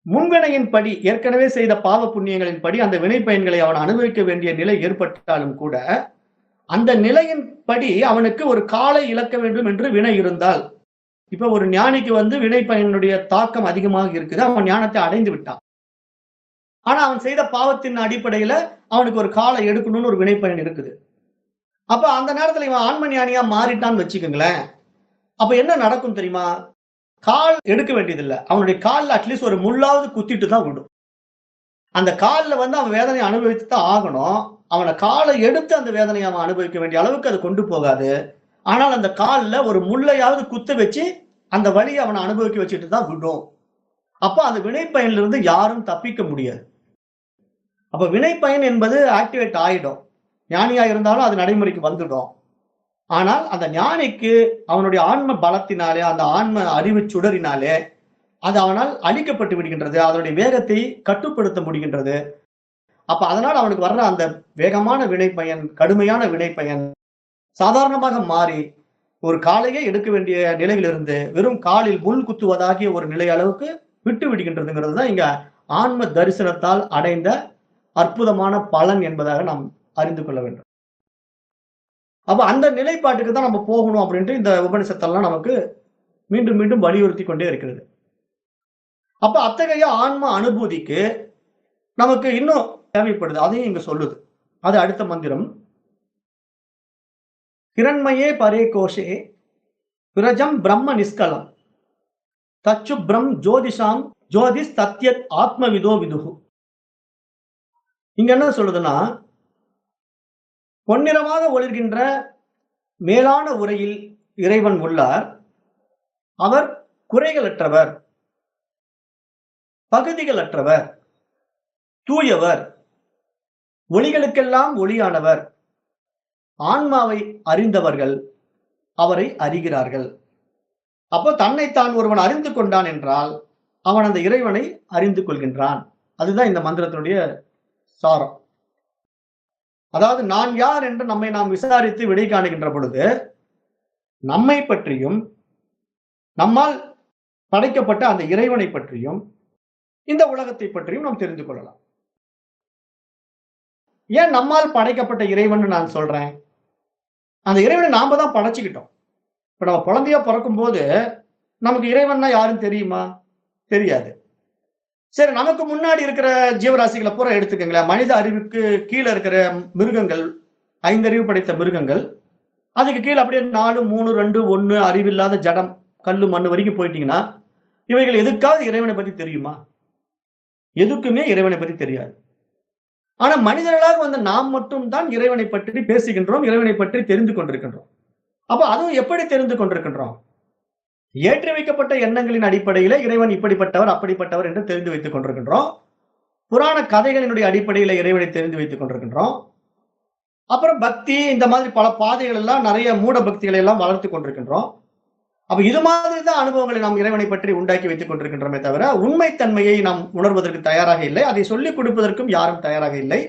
முன்வினையின் படி, ஏற்கனவே செய்த பாவ புண்ணியங்களின் படி அந்த வினை பயன்களை அவன் அனுபவிக்க வேண்டிய நிலை ஏற்பட்டாலும் கூட, அந்த நிலையின் படி அவனுக்கு ஒரு காலை இழக்க வேண்டும் என்று வினை இருந்தால், இப்ப ஒரு ஞானிக்கு வந்து வினை பயனுடைய தாக்கம் அதிகமாக இருக்குது. அவன் ஞானத்தை அடைந்து விட்டான். ஆனா அவன் செய்த பாவத்தின் அடிப்படையில அவனுக்கு ஒரு காலை எடுக்கணும்னு ஒரு வினை பயன் இருக்குது. அப்ப அந்த நேரத்துல இவன் ஆன்ம ஞானியா மாறிட்டான்னு வச்சுக்கோங்களேன். அப்ப என்ன நடக்கும் தெரியுமா? கால் எடுக்க வேண்டியதில்ல. அவனுடைய கால்ல அட்லீஸ்ட் ஒரு முள்ளாவது குத்திட்டு தான் விடும். அந்த கால்ல வந்து அவன் வேதனையை அனுபவித்து தான் ஆகணும். அவன காலை எடுத்து அந்த வேதனையை அவன் அனுபவிக்க வேண்டிய அளவுக்கு அது கொண்டு போகாது. ஆனால் அந்த கால்ல ஒரு முள்ளையாவது குத்த வச்சு அந்த வலியை அவனை அனுபவிக்க வச்சுட்டு தான் விடும். அப்ப அந்த வினை பயனிலிருந்து யாரும் தப்பிக்க முடியாது. அப்ப வினை பயன் என்பது ஆக்டிவேட் ஆயிடும். ஞானியா இருந்தாலும் அது நடைமுறைக்கு வந்துடும். ஆனால் அந்த ஞானிக்கு அவனுடைய ஆன்ம பலத்தினாலே, அந்த ஆன்ம அறிவு சுடரினாலே அது அவனால் அழிக்கப்பட்டு விடுகின்றது. அதனுடைய வேகத்தை கட்டுப்படுத்த முடிகின்றது. அப்ப அதனால் அவனுக்கு வர்ற அந்த வேகமான வினை பயன், கடுமையான வினை பயன் சாதாரணமாக மாறி ஒரு காலையே எடுக்க வேண்டிய நிலையிலிருந்து வெறும் காலில் முள் குத்துவதாகிய ஒரு நிலை அளவுக்கு விட்டு விடுகின்றதுங்கிறது தான் இங்க ஆன்ம தரிசனத்தால் அடைந்த அற்புதமான பலன் என்பதாக நாம் அறிந்து கொள்ள வேண்டும். அப்ப அந்த நிலைப்பாட்டுக்கு தான் நம்ம போகணும் அப்படின்ட்டு இந்த உபனிஷத்தெல்லாம் நமக்கு மீண்டும் மீண்டும் வலியுறுத்தி கொண்டே இருக்கிறது. அப்ப அத்தகைய ஆன்ம அனுபூதிக்கு நமக்கு இன்னும் தேவைப்படுது. அதையும் இங்க சொல்லுது. அது அடுத்த மந்திரம். ஹிரண்மயே பரே கோஷே பிரஜம் பிரம்ம நிஷ்கலம் தச்சு பிரம் ஜோதிஷாம் ஜோதிஷ் தத்யத் ஆத்மவிதோ விதுகு. இங்க என்ன சொல்லுதுன்னா, பொன்னிறமாக ஒளிர்கின்ற மேலான உரையில் இறைவன் உள்ளார். அவர் குறைகளற்றவர், பகுதிகளற்றவர், தூயவர், ஒளிகளுக்கெல்லாம் ஒளியானவர். ஆன்மாவை அறிந்தவர்கள் அவரை அறிகிறார்கள். அப்போ தன்னைத்தான் ஒருவன் அறிந்து கொண்டான் என்றால் அவன் அந்த இறைவனை அறிந்து கொள்கின்றான். அதுதான் இந்த மந்திரத்தினுடைய சாரம். அதாவது நான் யார் என்று நம்மை நாம் விசாரித்து விடை காணுகின்ற பொழுது நம்மை பற்றியும் நம்மால் படைக்கப்பட்ட அந்த இறைவனை பற்றியும் இந்த உலகத்தை பற்றியும் நாம் தெரிந்து கொள்ளலாம். ஏன் நம்மால் படைக்கப்பட்ட இறைவன் நான் சொல்றேன்? அந்த இறைவனை நாம தான் படைச்சுக்கிட்டோம். இப்ப நம்ம குழந்தையா பிறக்கும் போது நமக்கு இறைவன்னா யாரும் தெரியுமா? தெரியாது. சரி, நமக்கு முன்னாடி இருக்கிற ஜீவராசிகளை பூரா எடுத்துக்கங்களேன். மனித அறிவுக்கு கீழே இருக்கிற மிருகங்கள், 5 அறிவு படைத்த மிருகங்கள், அதுக்கு கீழே அப்படியே 4, 3, 2, 1 அறிவில்லாத ஜடம், கல்லு மண்ணு வரைக்கும் போயிட்டீங்கன்னா இவைகள் எதுக்காவது இறைவனை பத்தி தெரியுமா? எதுக்குமே இறைவனை பத்தி தெரியாது. ஆனா மனிதர்களாக வந்த நாம் மட்டும் தான் இறைவனை பற்றி பேசுகின்றோம், இறைவனை பற்றி தெரிந்து கொண்டிருக்கின்றோம். அப்ப அதுவும் எப்படி தெரிந்து கொண்டிருக்கின்றோம்? ஏற்றி வைக்கப்பட்ட எண்ணங்களின் அடிப்படையில இறைவன் இப்படிப்பட்டவர் அப்படிப்பட்டவர் என்று தெரிந்து வைத்துக் கொண்டிருக்கின்றோம். புராண கதைகளினுடைய அடிப்படையில இறைவனை தெரிந்து வைத்துக் கொண்டிருக்கின்றோம். அப்புறம் பக்தி, இந்த மாதிரி பல பாதைகள் எல்லாம், நிறைய மூட பக்திகளை எல்லாம் வளர்த்து கொண்டிருக்கின்றோம். அப்ப இது மாதிரி தான் அனுபவங்களை நாம் இறைவனை பற்றி உண்டாக்கி வைத்துக் கொண்டிருக்கின்றோமே தவிர உண்மைத்தன்மையை நாம் உணர்வதற்கு தயாராக இல்லை. அதை சொல்லிக் கொடுப்பதற்கும் யாரும் தயாராக இல்லை.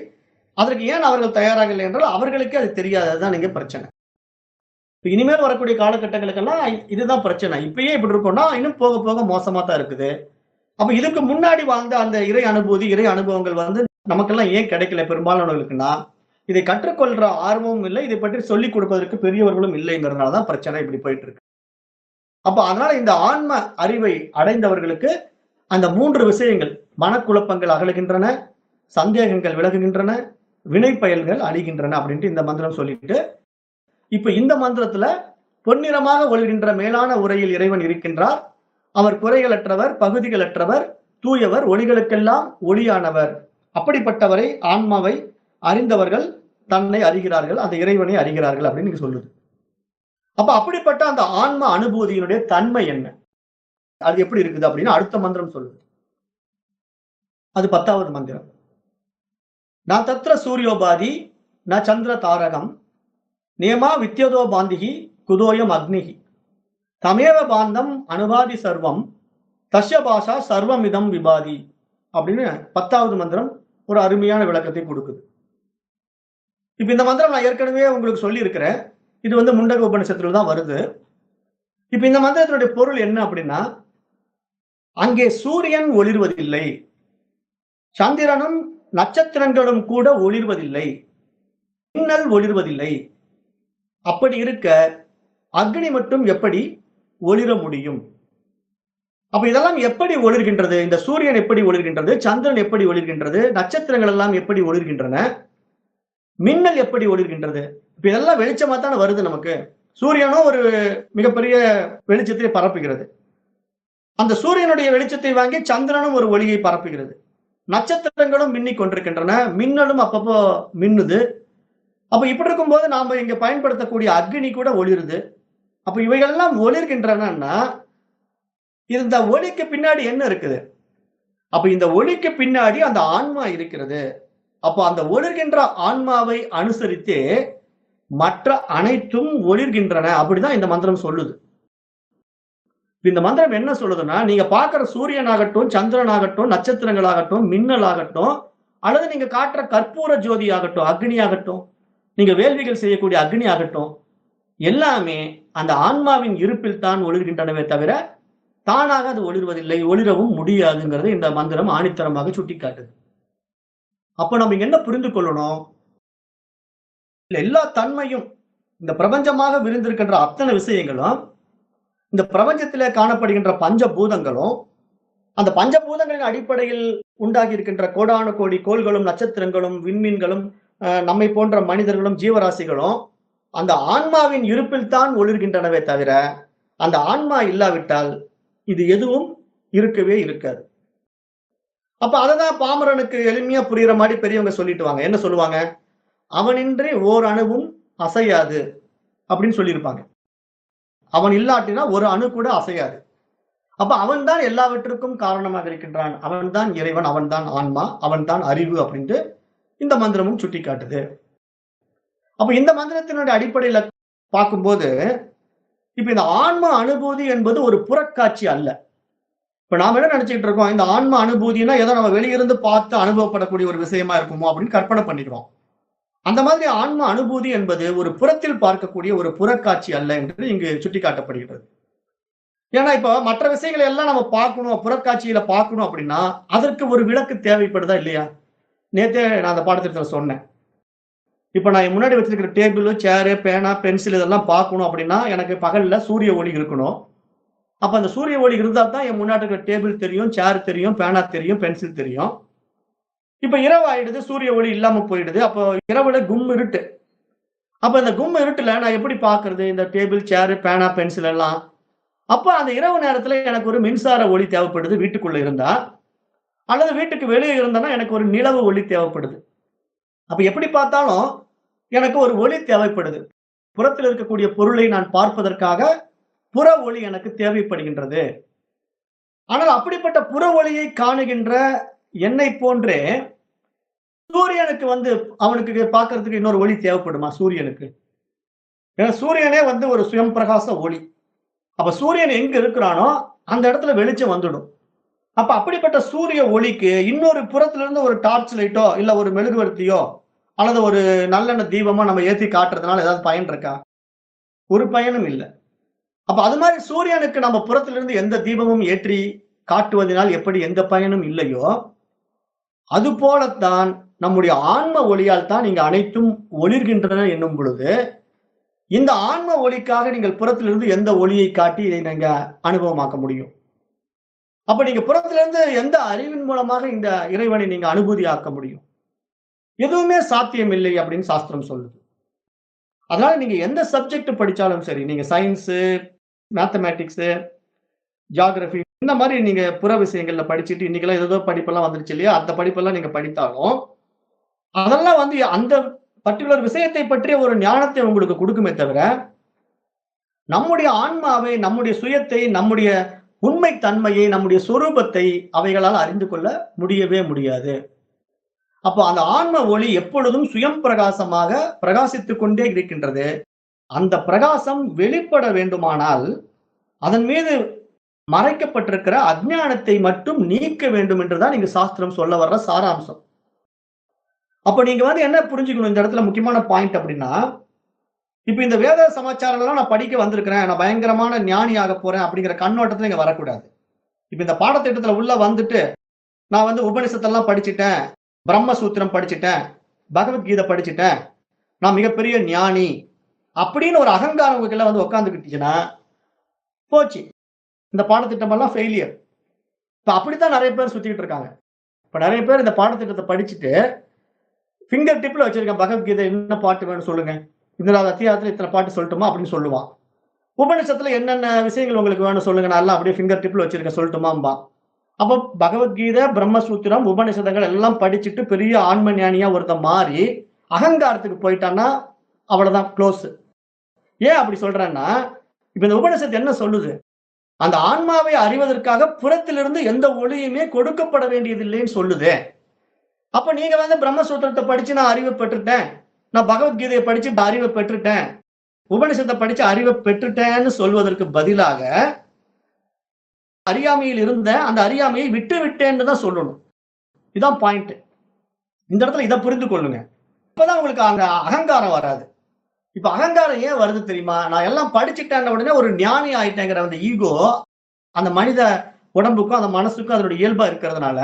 அதற்கு ஏன் அவர்கள் தயாராக இல்லை என்றால் அவர்களுக்கு அது தெரியாததுதான் இங்க பிரச்சனை. இனிமேல் வரக்கூடிய காலகட்டங்களுக்கெல்லாம் இதுதான் பிரச்சனை. இப்பயே இப்படி இருக்கோம்னா இன்னும் போக போக மோசமா தான் இருக்குது. அப்ப இதுக்கு முன்னாடி வாழ்ந்த அந்த இறை அனுபூதி, இறை அனுபவங்கள் நமக்கெல்லாம் ஏன் கிடைக்கல பெரும்பாலானவர்களுக்குன்னா, இதை கற்றுக்கொள்ற ஆர்வமும் இல்லை, இதை பற்றி சொல்லிக் கொடுப்பதற்கு பெரியவர்களும் இல்லைங்கிறதுனாலதான் பிரச்சனை இப்படி போயிட்டு இருக்கு. அப்ப அதனால இந்த ஆன்ம அறிவை அடைந்தவர்களுக்கு அந்த 3 விஷயங்கள், மனக்குழப்பங்கள் அகலுகின்றன, சந்தேகங்கள் விலகுகின்றன, வினை பயல்கள் அழிகின்றன அப்படின்ட்டு இந்த மந்திரம் சொல்லிட்டு, இப்ப இந்த மந்திரத்துல பொன்னிறமாக ஒளிர்கின்ற மேலான உரையில் இறைவன் இருக்கின்றார். அவர் குறைகளற்றவர், பகுதிகளற்றவர், தூயவர், ஒளிகளுக்கெல்லாம் ஒளியானவர். அப்படிப்பட்டவரை, ஆன்மாவை அறிந்தவர்கள் தன்னை அறிகிறார்கள், அந்த இறைவனை அறிகிறார்கள் அப்படின்னு நீங்க சொல்லுது. அப்ப அப்படிப்பட்ட அந்த ஆன்ம அனுபூதியினுடைய தன்மை என்ன, அது எப்படி இருக்குது அப்படின்னு அடுத்த மந்திரம் சொல்லுது. அது 10வது மந்திரம். ந தத்ர சூரியோபாதி ந சந்திர தாரகம் நேமா வித்யதோ பாந்திகி குதோயம் அக்னிகி தமேவ பாந்தம் அனுபாதி சர்வம் தஸ்ய பாஷா சர்வமிதம் விபாதி அப்படின்னு 10வது மந்திரம் ஒரு அருமையான விளக்கத்தை கொடுக்குது. இப்ப இந்த மந்திரம் நான் ஏற்கனவே உங்களுக்கு சொல்லி இருக்கிறேன். இது முண்டக உபநிஷத்துல தான் வருது. இப்ப இந்த மந்திரத்தினுடைய பொருள் என்ன அப்படின்னா, அங்கே சூரியன் ஒளிர்வதில்லை, சந்திரனும் நட்சத்திரங்களும் கூட ஒளிர்வதில்லை, மின்னல் ஒளிர்வதில்லை. அப்படி இருக்க அக்னி மட்டும் எப்படி ஒளிர முடியும்? அப்ப இதெல்லாம் எப்படி ஒளிர்கின்றது? இந்த சூரியன் எப்படி ஒளிர்கின்றது? சந்திரன் எப்படி ஒளிர்கின்றது? நட்சத்திரங்கள் எல்லாம் எப்படி ஒளிர்கின்றன? மின்னல் எப்படி ஒளிர்கின்றது? இப்ப இதெல்லாம் வெளிச்சமா தானே வருது நமக்கு. சூரியனும் ஒரு மிகப்பெரிய வெளிச்சத்தை பரப்புகிறது. அந்த சூரியனுடைய வெளிச்சத்தை வாங்கி சந்திரனும் ஒரு ஒளியை பரப்புகிறது. நட்சத்திரங்களும் மின்னிக் கொண்டிருக்கின்றன, மின்னலும் அப்பப்போ மின்னுது. அப்ப இப்படி இருக்கும்போது நாம இங்க பயன்படுத்தக்கூடிய அக்னி கூட ஒளிருது. அப்ப இவைகள்லாம் ஒளிர்கின்றன. இந்த ஒளிக்கு பின்னாடி என்ன இருக்குது? அப்ப இந்த ஒளிக்கு பின்னாடி அந்த ஆன்மா இருக்கிறது. அப்ப அந்த ஒளிர்கின்ற ஆன்மாவை அனுசரித்தே மற்ற அனைத்தும் ஒளிர்கின்றன. அப்படிதான் இந்த மந்திரம் சொல்லுது. இந்த மந்திரம் என்ன சொல்லுதுன்னா, நீங்க பார்க்கிற சூரியன் ஆகட்டும், சந்திரன் ஆகட்டும், நட்சத்திரங்கள் ஆகட்டும், மின்னல் ஆகட்டும், அல்லது நீங்க காட்டுற கற்பூர ஜோதி ஆகட்டும், அக்னி ஆகட்டும், நீங்க வேள்விகள் செய்யக்கூடிய அக்னி ஆகட்டும், எல்லாமே அந்த ஆன்மாவின் இருப்பில் தான் ஒளிர்கின்றனவே தவிர தானாக அது ஒளிர்வதில்லை, ஒளிரவும் முடியாதுங்கிறது இந்த மந்திரம் ஆணித்தரமாக சுட்டிக்காட்டுது. அப்ப நம்ம இங்க என்ன புரிந்து கொள்ளணும்? எல்லா தன்மையும், இந்த பிரபஞ்சமாக விரிந்திருக்கின்ற அத்தனை விஷயங்களும், இந்த பிரபஞ்சத்திலே காணப்படுகின்ற பஞ்சபூதங்களும், அந்த பஞ்சபூதங்களின் அடிப்படையில் உண்டாகி இருக்கின்ற கோடான கோடி கோள்களும், நட்சத்திரங்களும், விண்மீன்களும், நம்மை போன்ற மனிதர்களும், ஜீவராசிகளும் அந்த ஆன்மாவின் இருப்பில் தான் ஒளிர்கின்றனவே தவிர அந்த ஆன்மா இல்லாவிட்டால் இது எதுவும் இருக்கவே இருக்காது. அப்ப அததான் பாமரனுக்கு எளிமையா புரியுற மாரி பெரியவங்க சொல்லிட்டு வாங்க. என்ன சொல்லுவாங்க? "அவனின்றி ஓர் அணுவும் அசையாது" அப்படின்னு சொல்லியிருப்பாங்க. அவன் இல்லாட்டினா ஒரு அணு கூட அசையாது. அப்ப அவன் தான் எல்லாவற்றுக்கும் காரணமாக இருக்கின்றான். அவன் தான் இறைவன், அவன் தான் ஆன்மா, அவன் தான் அறிவு அப்படின்ட்டு இந்த மந்திரமும் சுட்டிக்காட்டுது. அப்ப இந்த மந்திரத்தினுடைய அடிப்படையில பார்க்கும்போது, இப்ப இந்த ஆன்ம அனுபூதி என்பது ஒரு புறக்காட்சி அல்ல. இப்ப நாம என்ன நினைச்சுக்கிட்டு இருக்கோம், இந்த ஆன்ம அனுபூதினா ஏதோ நம்ம வெளியிருந்து பார்த்து அனுபவப்படக்கூடிய ஒரு விஷயமா இருக்குமோ அப்படின்னு கற்பனை பண்ணிக்கிறோம். அந்த மாதிரி ஆன்ம அனுபூதி என்பது ஒரு புறத்தில் பார்க்கக்கூடிய ஒரு புறக்காட்சி அல்ல என்று இங்கு சுட்டிக்காட்டப்படுகிறது. ஏன்னா, இப்ப மற்ற விஷயங்களை எல்லாம் நம்ம பார்க்கணும், புறக்காட்சியில பார்க்கணும் அப்படின்னா, அதற்கு ஒரு விளக்கு தேவைப்படுதா இல்லையா? நேத்தே நான் அந்த பாடத்திட்டத்துல சொன்னேன். இப்ப நான் என் முன்னாடி வச்சிருக்கிற டேபிளு, சேரு, பேனா, பென்சில் இதெல்லாம் பார்க்கணும் அப்படின்னா, எனக்கு பகல்ல சூரிய ஒளி இருக்கணும். அப்ப அந்த சூரிய ஒளி இருந்தா தான் என் முன்னாடி இருக்கிற டேபிள் தெரியும், சேர் தெரியும், பேனா தெரியும், பென்சில் தெரியும். இப்ப இரவு ஆயிடுது, சூரிய ஒளி இல்லாம போயிடுது. அப்போ இரவுல கும் இருட்டு. அப்ப இந்த கும் இருட்டுல நான் எப்படி பார்க்கிறது? இந்த டேபிள், சேரு, பேனா, பென்சில் எல்லாம். அப்ப அந்த இரவு நேரத்துல எனக்கு ஒரு மின்சார ஒளி தேவைப்படுது வீட்டுக்குள்ள இருந்தா. அல்லது வீட்டுக்கு வெளியே இருந்தேன்னா எனக்கு ஒரு நிலவு ஒளி தேவைப்படுது. அப்ப எப்படி பார்த்தாலும் எனக்கு ஒரு ஒளி தேவைப்படுது. புறத்தில் இருக்கக்கூடிய பொருளை நான் பார்ப்பதற்காக புற ஒளி எனக்கு தேவைப்படுகின்றது. ஆனால் அப்படிப்பட்ட புற ஒளியை காணுகின்ற என்னைப் போன்றே சூரியனுக்கு அவனுக்கு பார்க்கறதுக்கு இன்னொரு ஒளி தேவைப்படுமா சூரியனுக்கு? ஏன்னா சூரியனே ஒரு சுயம் பிரகாச ஒளி. அப்ப சூரியன் எங்க இருக்கிறானோ அந்த இடத்துல வெளிச்சம் வந்துடும். அப்ப அப்படிப்பட்ட சூரிய ஒளிக்கு இன்னொரு புறத்துல இருந்து ஒரு டார்ச் லைட்டோ, இல்ல ஒரு மெழுகுவர்த்தியோ, அல்லது ஒரு நல்லெண்ணெய் தீபமோ நம்ம ஏத்தி காட்டுறதுனால ஏதாவது பயன் இருக்கா? ஒரு பயனும் இல்ல. அப்ப அது மாரி சூரியனுக்கு நம்ம புறத்திலிருந்து எந்த தீபமும் ஏற்றி காட்டுவதனால் எப்படி எந்த பயனும் இல்லையோ, அதுபோலத்தான் நம்முடைய ஆன்ம ஒளியால் தான் இங்க அனைத்தும் ஒளிர்கின்றன என்னும் பொழுது, இந்த ஆன்ம ஒளிக்காக நீங்கள் புறத்திலிருந்து எந்த ஒளியை காட்டி இதை நீங்க அனுபவமாக்க முடியும்? அப்ப நீங்க புறத்திலிருந்து எந்த அறிவின் மூலமாக இந்த இறைவனை நீங்க அனுபூதியாக்க முடியும்? எதுவுமே சாத்தியம் இல்லை அப்படின்னு சாஸ்திரம் சொல்லுது. அதனால நீங்க எந்த சப்ஜெக்ட் படிச்சாலும் சரி, நீங்க சயின்ஸ், மேத்தமேட்டிக்ஸ், ஜியோகிராபி இந்த மாரி நீங்க புற விஷயங்கள்ல படிச்சுட்டு இன்னைக்கெல்லாம் ஏதேதோ படிப்பெல்லாம் வந்துருச்சு இல்லையா? அந்த படிப்பெல்லாம் நீங்க படித்தாலும், அதெல்லாம் அந்த பர்ட்டிகுலர் விஷயத்தை பற்றிய ஒரு ஞானத்தை உங்களுக்கு குடுக்குமே தவிர, நம்முடைய ஆன்மாவை, நம்முடைய சுயத்தை, நம்முடைய உண்மை தன்மையை, நம்முடைய சொரூபத்தை அவைகளால் அறிந்து கொள்ள முடியவே முடியாது. அப்போ அந்த ஆன்ம ஒளி எப்பொழுதும் சுயம் பிரகாசமாக பிரகாசித்துக் கொண்டே இருக்கின்றது. அந்த பிரகாசம் வெளிப்பட வேண்டுமானால், அதன் மீது மறைக்கப்பட்டிருக்கிற அஞ்ஞானத்தை மட்டும் நீக்க வேண்டும் என்றுதான் இங்கு சாஸ்திரம் சொல்ல வர்ற சாராம்சம். அப்ப நீங்க என்ன புரிஞ்சுக்கணும் இந்த இடத்துல முக்கியமான பாயிண்ட் அப்படின்னா, இப்ப இந்த வேத சமாச்சாரம்லாம் நான் படிக்க வந்திருக்கிறேன். நான் பயங்கரமான ஞானி ஆகப் போறேன் அப்படிங்கிற கண்ணோட்டத்துல இங்க வரக்கூடாது. இப்ப இந்த பாடத்திட்டத்துல உள்ள வந்துட்டு, நான் உபனிஷத்தெல்லாம் படிச்சுட்டேன், பிரம்மசூத்திரம் படிச்சுட்டேன், பகவத்கீதை படிச்சுட்டேன், நான் மிகப்பெரிய ஞானி அப்படின்னு ஒரு அகங்காரம் உங்களுக்குள்ள உட்கார்ந்துக்கிட்டுச்சுன்னா, போச்சு. இந்த பாடத்திட்டம் எல்லாம் ஃபெயிலியர். இப்ப அப்படித்தான் நெறைய பேர் சுத்திட்டு இருக்காங்க. இப்ப நெறைய பேர் இந்த பாடத்திட்டத்த படிச்சுட்டு, ஃபிங்கர் டிப்ல வச்சிருக்கேன் பகவத்கீதை என்ன பாட்டு வேணும் சொல்லுங்க. இந்த அத்தியாயத்துல இத்தனை பாட்டு சொல்லட்டுமா அப்படின்னு சொல்லுவான். உபநிஷத்துல என்னென்ன விஷயங்கள் உங்களுக்கு வேணும் சொல்லுங்க. நான் எல்லாம் அப்படியே ஃபிங்கர் டிப்ல வச்சிருக்கேன் சொல்லட்டுமாம்பான். அப்ப பகவத்கீதை, பிரம்மசூத்திரம், உபநிஷதங்கள் எல்லாம் படிச்சுட்டு பெரிய ஆன்ம ஞானியா ஒருத்தன் மாறி, அகங்காரத்துக்கு போயிட்டான்னா, அவ்வளவுதான் க்ளோஸ். ஏன் அப்படி சொல்றேன்னா, இப்ப இந்த உபநிஷத்து என்ன சொல்லுது? அந்த ஆன்மாவை அறிவதற்காக புறத்திலிருந்து எந்த ஒளியுமே கொடுக்கப்பட வேண்டியதில்லைன்னு சொல்லுதே. அப்ப நீங்க பிரம்மசூத்திரத்தை படிச்சு நான் அறிவை பெற்றுட்டேன். நான் பகவத்கீதையை படிச்சு அறிவை பெற்றுட்டேன். உபநிஷத்தை படிச்சு அறிவை பெற்றுட்டேன்னு சொல்வதற்கு பதிலாக, அறியாமையில் இருந்த அந்த அறியாமையை விட்டு விட்டேன்னு தான் சொல்லணும். இதான் பாயிண்ட். இந்த இடத்துல இத புரிந்து கொள்ளுங்க. அப்பதான் உங்களுக்கு அந்த அகங்காரம் வராது. இப்ப அகங்காரம் ஏன் வருது தெரியுமா? நான் எல்லாம் படிச்சுட்டேன்ன உடனே ஒரு ஞானி ஆயிட்டேங்கிற அந்த ஈகோ, அந்த மனித உடம்புக்கும், அந்த மனசுக்கும் அதனுடைய இயல்பா இருக்கிறதுனால,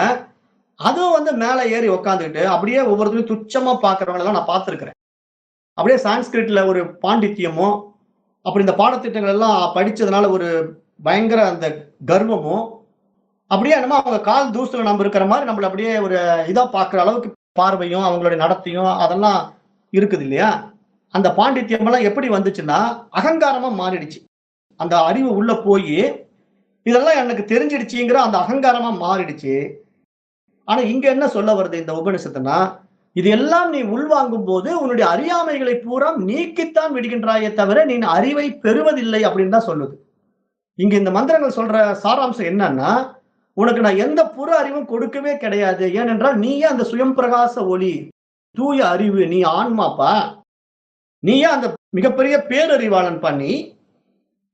அதுவும் மேல ஏறி உட்கார்ந்துட்டு, அப்படியே ஒவ்வொருத்தரையும் துச்சமா பார்க்கிறவங்கள எல்லாம் நான் பார்த்திருக்கிறேன். அப்படியே சான்ஸ்கிரிட்ல ஒரு பாண்டித்யமோ, அப்படி இந்த பாடத்திட்டங்கள் எல்லாம் படிச்சதுனால ஒரு பயங்கர அந்த கர்வமும், அப்படியே என்னமோ அவங்க கால் தூசுல நம்ம இருக்கிற மாரி நம்மள அப்படியே ஒரு இதா பார்க்கிற அளவுக்கு பார்வையும், அவங்களுடைய நடத்தையும் அதெல்லாம் இருக்குது இல்லையா? அந்த பாண்டித்யம் எல்லாம் எப்படி வந்துச்சுன்னா, அகங்காரமா மாறிடுச்சு. அந்த அறிவு உள்ள போய் இதெல்லாம் எனக்கு தெரிஞ்சிடுச்சுங்கிற அந்த அகங்காரமா மாறிடுச்சு. ஆனா இங்க என்ன சொல்ல வருது இந்த உபனிஷத்துனா, இது எல்லாம் நீ உள்வாங்கும் போது உன்னுடைய அறியாமைகளை பூரா நீக்கித்தான் விடுகின்றாயே தவிர நீ அறிவை பெறுவதில்லை அப்படின்னு தான் சொல்லுது. இங்க இந்த மந்திரங்கள் சொல்ற சாராம்சம் என்னன்னா, உனக்கு நான் எந்த புற அறிவும் கொடுக்கவே கிடையாது. ஏனென்றால் நீயே அந்த சுயம் பிரகாச ஒளி, தூய அறிவு, நீ ஆன்மாப்பா. நீயே அந்த மிகப்பெரிய பேரறிவாளன் பண்ணி,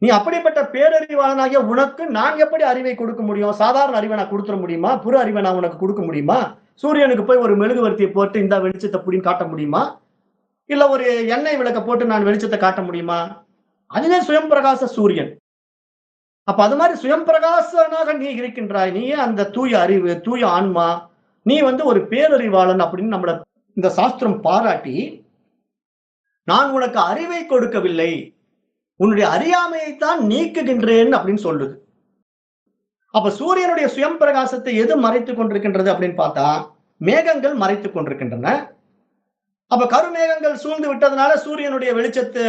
நீ அப்படிப்பட்ட பேரறிவாளனாகிய உனக்கு நான் எப்படி அறிவை கொடுக்க முடியும்? சாதாரண அறிவை நான் குடுத்துற முடியுமா? புற அறிவை நான் உனக்கு குடுக்க முடியுமா? சூரியனுக்கு போய் ஒரு மெழுகுவர்த்திய போட்டு இந்தா வெளிச்சத்த புடின்னு காட்ட முடியுமா? இல்ல ஒரு எண்ணெய் விளக்க போட்டு நான் வெளிச்சத்த காட்ட முடியுமா? அதுவே சுயம் பிரகாச சூரியன். அப்ப அது மாரி சுயம் பிரகாசனாக நீ இருக்கின்றாய். நீயே அந்த தூய அறிவு, தூய ஆன்மா. நீ ஒரு பேரறிவாளன் அப்படின்னு நம்மள இந்த சாஸ்திரம் பாராட்டி, நான் உனக்கு அறிவை கொடுக்கவில்லை. உன்னுடைய அறியாமையைத்தான் நீக்குகின்றேன் அப்படின்னு சொல்லுது. அப்ப சூரியனுடைய சுயம் பிரகாசத்தை எது மறைத்துக் கொண்டிருக்கின்றது அப்படின்னு பார்த்தா, மேகங்கள் மறைத்துக் கொண்டிருக்கின்றன. அப்ப கருமேகங்கள் சூழ்ந்து விட்டதுனால சூரியனுடைய வெளிச்சத்து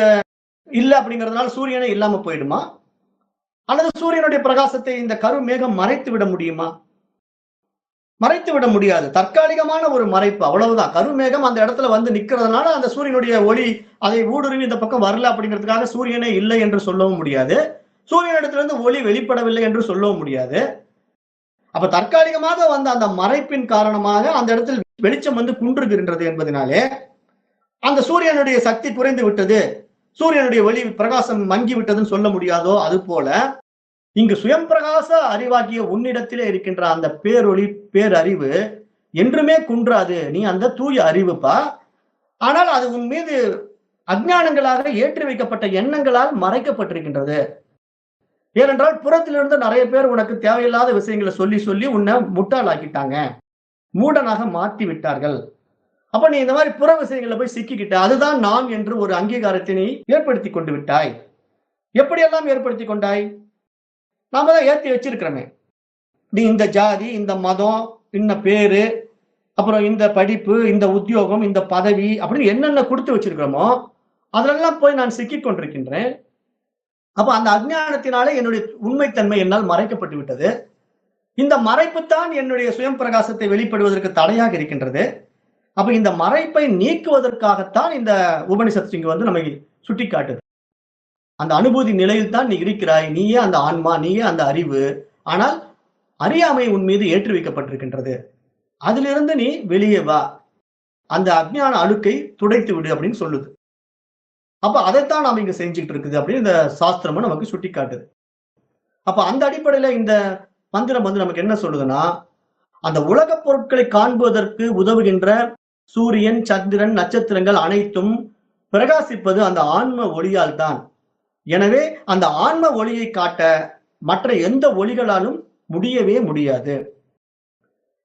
இல்ல அப்படிங்கிறதுனால சூரியனே இல்லாம போயிடுமா? அல்லது சூரியனுடைய பிரகாசத்தை இந்த கருமேகம் மறைத்து விட முடியுமா? மறைத்து விட முடியாது. தற்காலிகமான ஒரு மறைப்பு அவ்வளவுதான். கருமேகம் அந்த இடத்துல வந்து நிக்கிறதுனால அந்த சூரியனுடைய ஒளி அதை ஊடுருவி இந்த பக்கம் வரல அப்படிங்கிறதுக்காக சூரியனே இல்லை என்று சொல்லவும் முடியாது. சூரியனிடத்திலிருந்து ஒளி வெளிப்படவில்லை என்று சொல்லவும் முடியாது. அப்ப தற்காலிகமாக வந்த அந்த மறைப்பின் காரணமாக அந்த இடத்தில் வெளிச்சம் குன்றுகின்றது என்பதனாலே அந்த சூரியனுடைய சக்தி குறைந்து விட்டது, சூரியனுடைய ஒளி பிரகாசம் மங்கி விட்டதுன்னு சொல்ல முடியாதோ அது போல இங்கு சுயம் பிரகாச அறிவாகிய உன்னிடத்திலே இருக்கின்ற அந்த பேரொளி பேரறிவு என்றுமே குன்றாது. நீ அந்த தூய அறிவுப்பா. ஆனால் அது உன் மீது அஞ்ஞானங்களாக ஏற்றி வைக்கப்பட்ட எண்ணங்களால் மறைக்கப்பட்டிருக்கின்றது. ஏனென்றால் புறத்திலிருந்து நிறைய பேர் உனக்கு தேவையில்லாத விஷயங்களை சொல்லி சொல்லி உன்னை முட்டாளாக்கிட்டாங்க, மூடனாக மாற்றி விட்டார்கள். அப்ப நீ இந்த மாதிரி புற விஷயங்களை போய் சிக்கிக்கிட்ட, அதுதான் நான் என்று ஒரு அங்கீகாரத்தை நீ ஏற்படுத்தி கொண்டு விட்டாய். எப்படியெல்லாம் ஏற்படுத்தி கொண்டாய்? நாம தான் ஏற்றி வச்சிருக்கிறோமே. நீ இந்த ஜாதி, இந்த மதம், இந்த பேரு, அப்புறம் இந்த படிப்பு, இந்த உத்தியோகம், இந்த பதவி அப்படின்னு என்னென்ன கொடுத்து வச்சிருக்கிறோமோ அதெல்லாம் போய் நான் சிக்கிக் கொண்டிருக்கின்றேன். அப்ப அந்த அஞ்ஞானத்தினாலே என்னுடைய உண்மைத்தன்மை என்னால் மறைக்கப்பட்டு விட்டது. இந்த மறைப்புத்தான் என்னுடைய சுயம் பிரகாசத்தை வெளிப்படுவதற்கு தடையாக இருக்கின்றது. அப்ப இந்த மறைப்பை நீக்குவதற்காகத்தான் இந்த உபனிஷத்து இங்கு நம்மை சுட்டிக்காட்டுது. அந்த அனுபூதி நிலையில் தான் நீ இருக்கிறாய். நீயே அந்த ஆன்மா, நீயே அந்த அறிவு. ஆனால் அறியாமை உன் மீது ஏற்றி வைக்கப்பட்டிருக்கின்றது. அதிலிருந்து நீ வெளியே வா. அந்த அஞ்ஞான அழுக்கை துடைத்து விடு அப்படின்னு சொல்லுது. அப்ப அதைத்தான் நாம இங்க செஞ்சுட்டு இருக்குது அப்படின்னு இந்த சாஸ்திரமும் நமக்கு சுட்டிக்காட்டுது. அப்ப அந்த அடிப்படையில இந்த மந்திரம் நமக்கு என்ன சொல்லுதுன்னா, அந்த உலகப் பொருட்களை காண்பதற்கு உதவுகின்ற சூரியன், சந்திரன், நட்சத்திரங்கள் அனைத்தும் பிரகாசிப்பது அந்த ஆன்ம ஒளியால் தான். எனவே அந்த ஆன்ம ஒளியை காட்ட மற்ற எந்த ஒளிகளாலும் முடியவே முடியாது.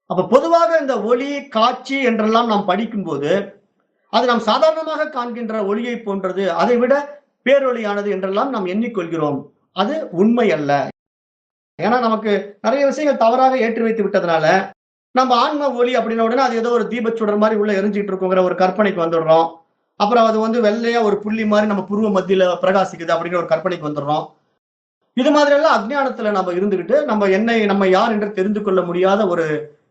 அப்ப பொதுவாக இந்த ஒளி, காட்சி என்றெல்லாம் நாம் படிக்கும்போது அது நாம் சாதாரணமாக காண்கின்ற ஒளியை போன்றது, அதை விட பேரொளியானது என்றெல்லாம் நாம் எண்ணிக்கொள்கிறோம். அது உண்மை அல்ல. ஏன்னா நமக்கு நிறைய விஷயங்கள் தவறாக ஏற்றி வைத்து விட்டதுனால நம்ம ஆன்ம ஒளி அப்படின்ன உடனே அது ஏதோ ஒரு தீபச்சுடர் மாதிரி உள்ள எரிஞ்சிட்டு இருக்குங்கிற ஒரு கற்பனைக்கு வந்துடுறோம். அப்புறம் அது வெள்ளையா ஒரு புள்ளி மாதிரி நம்ம புருவ மத்தியில பிரகாசிக்குது அப்படிங்கிற ஒரு கற்பனைக்கு வந்துடுறோம். இது மாதிரி எல்லாம் அஞ்ஞானத்துல நம்ம இருந்துகிட்டு நம்ம யார் என்று தெரிந்து கொள்ள முடியாத ஒரு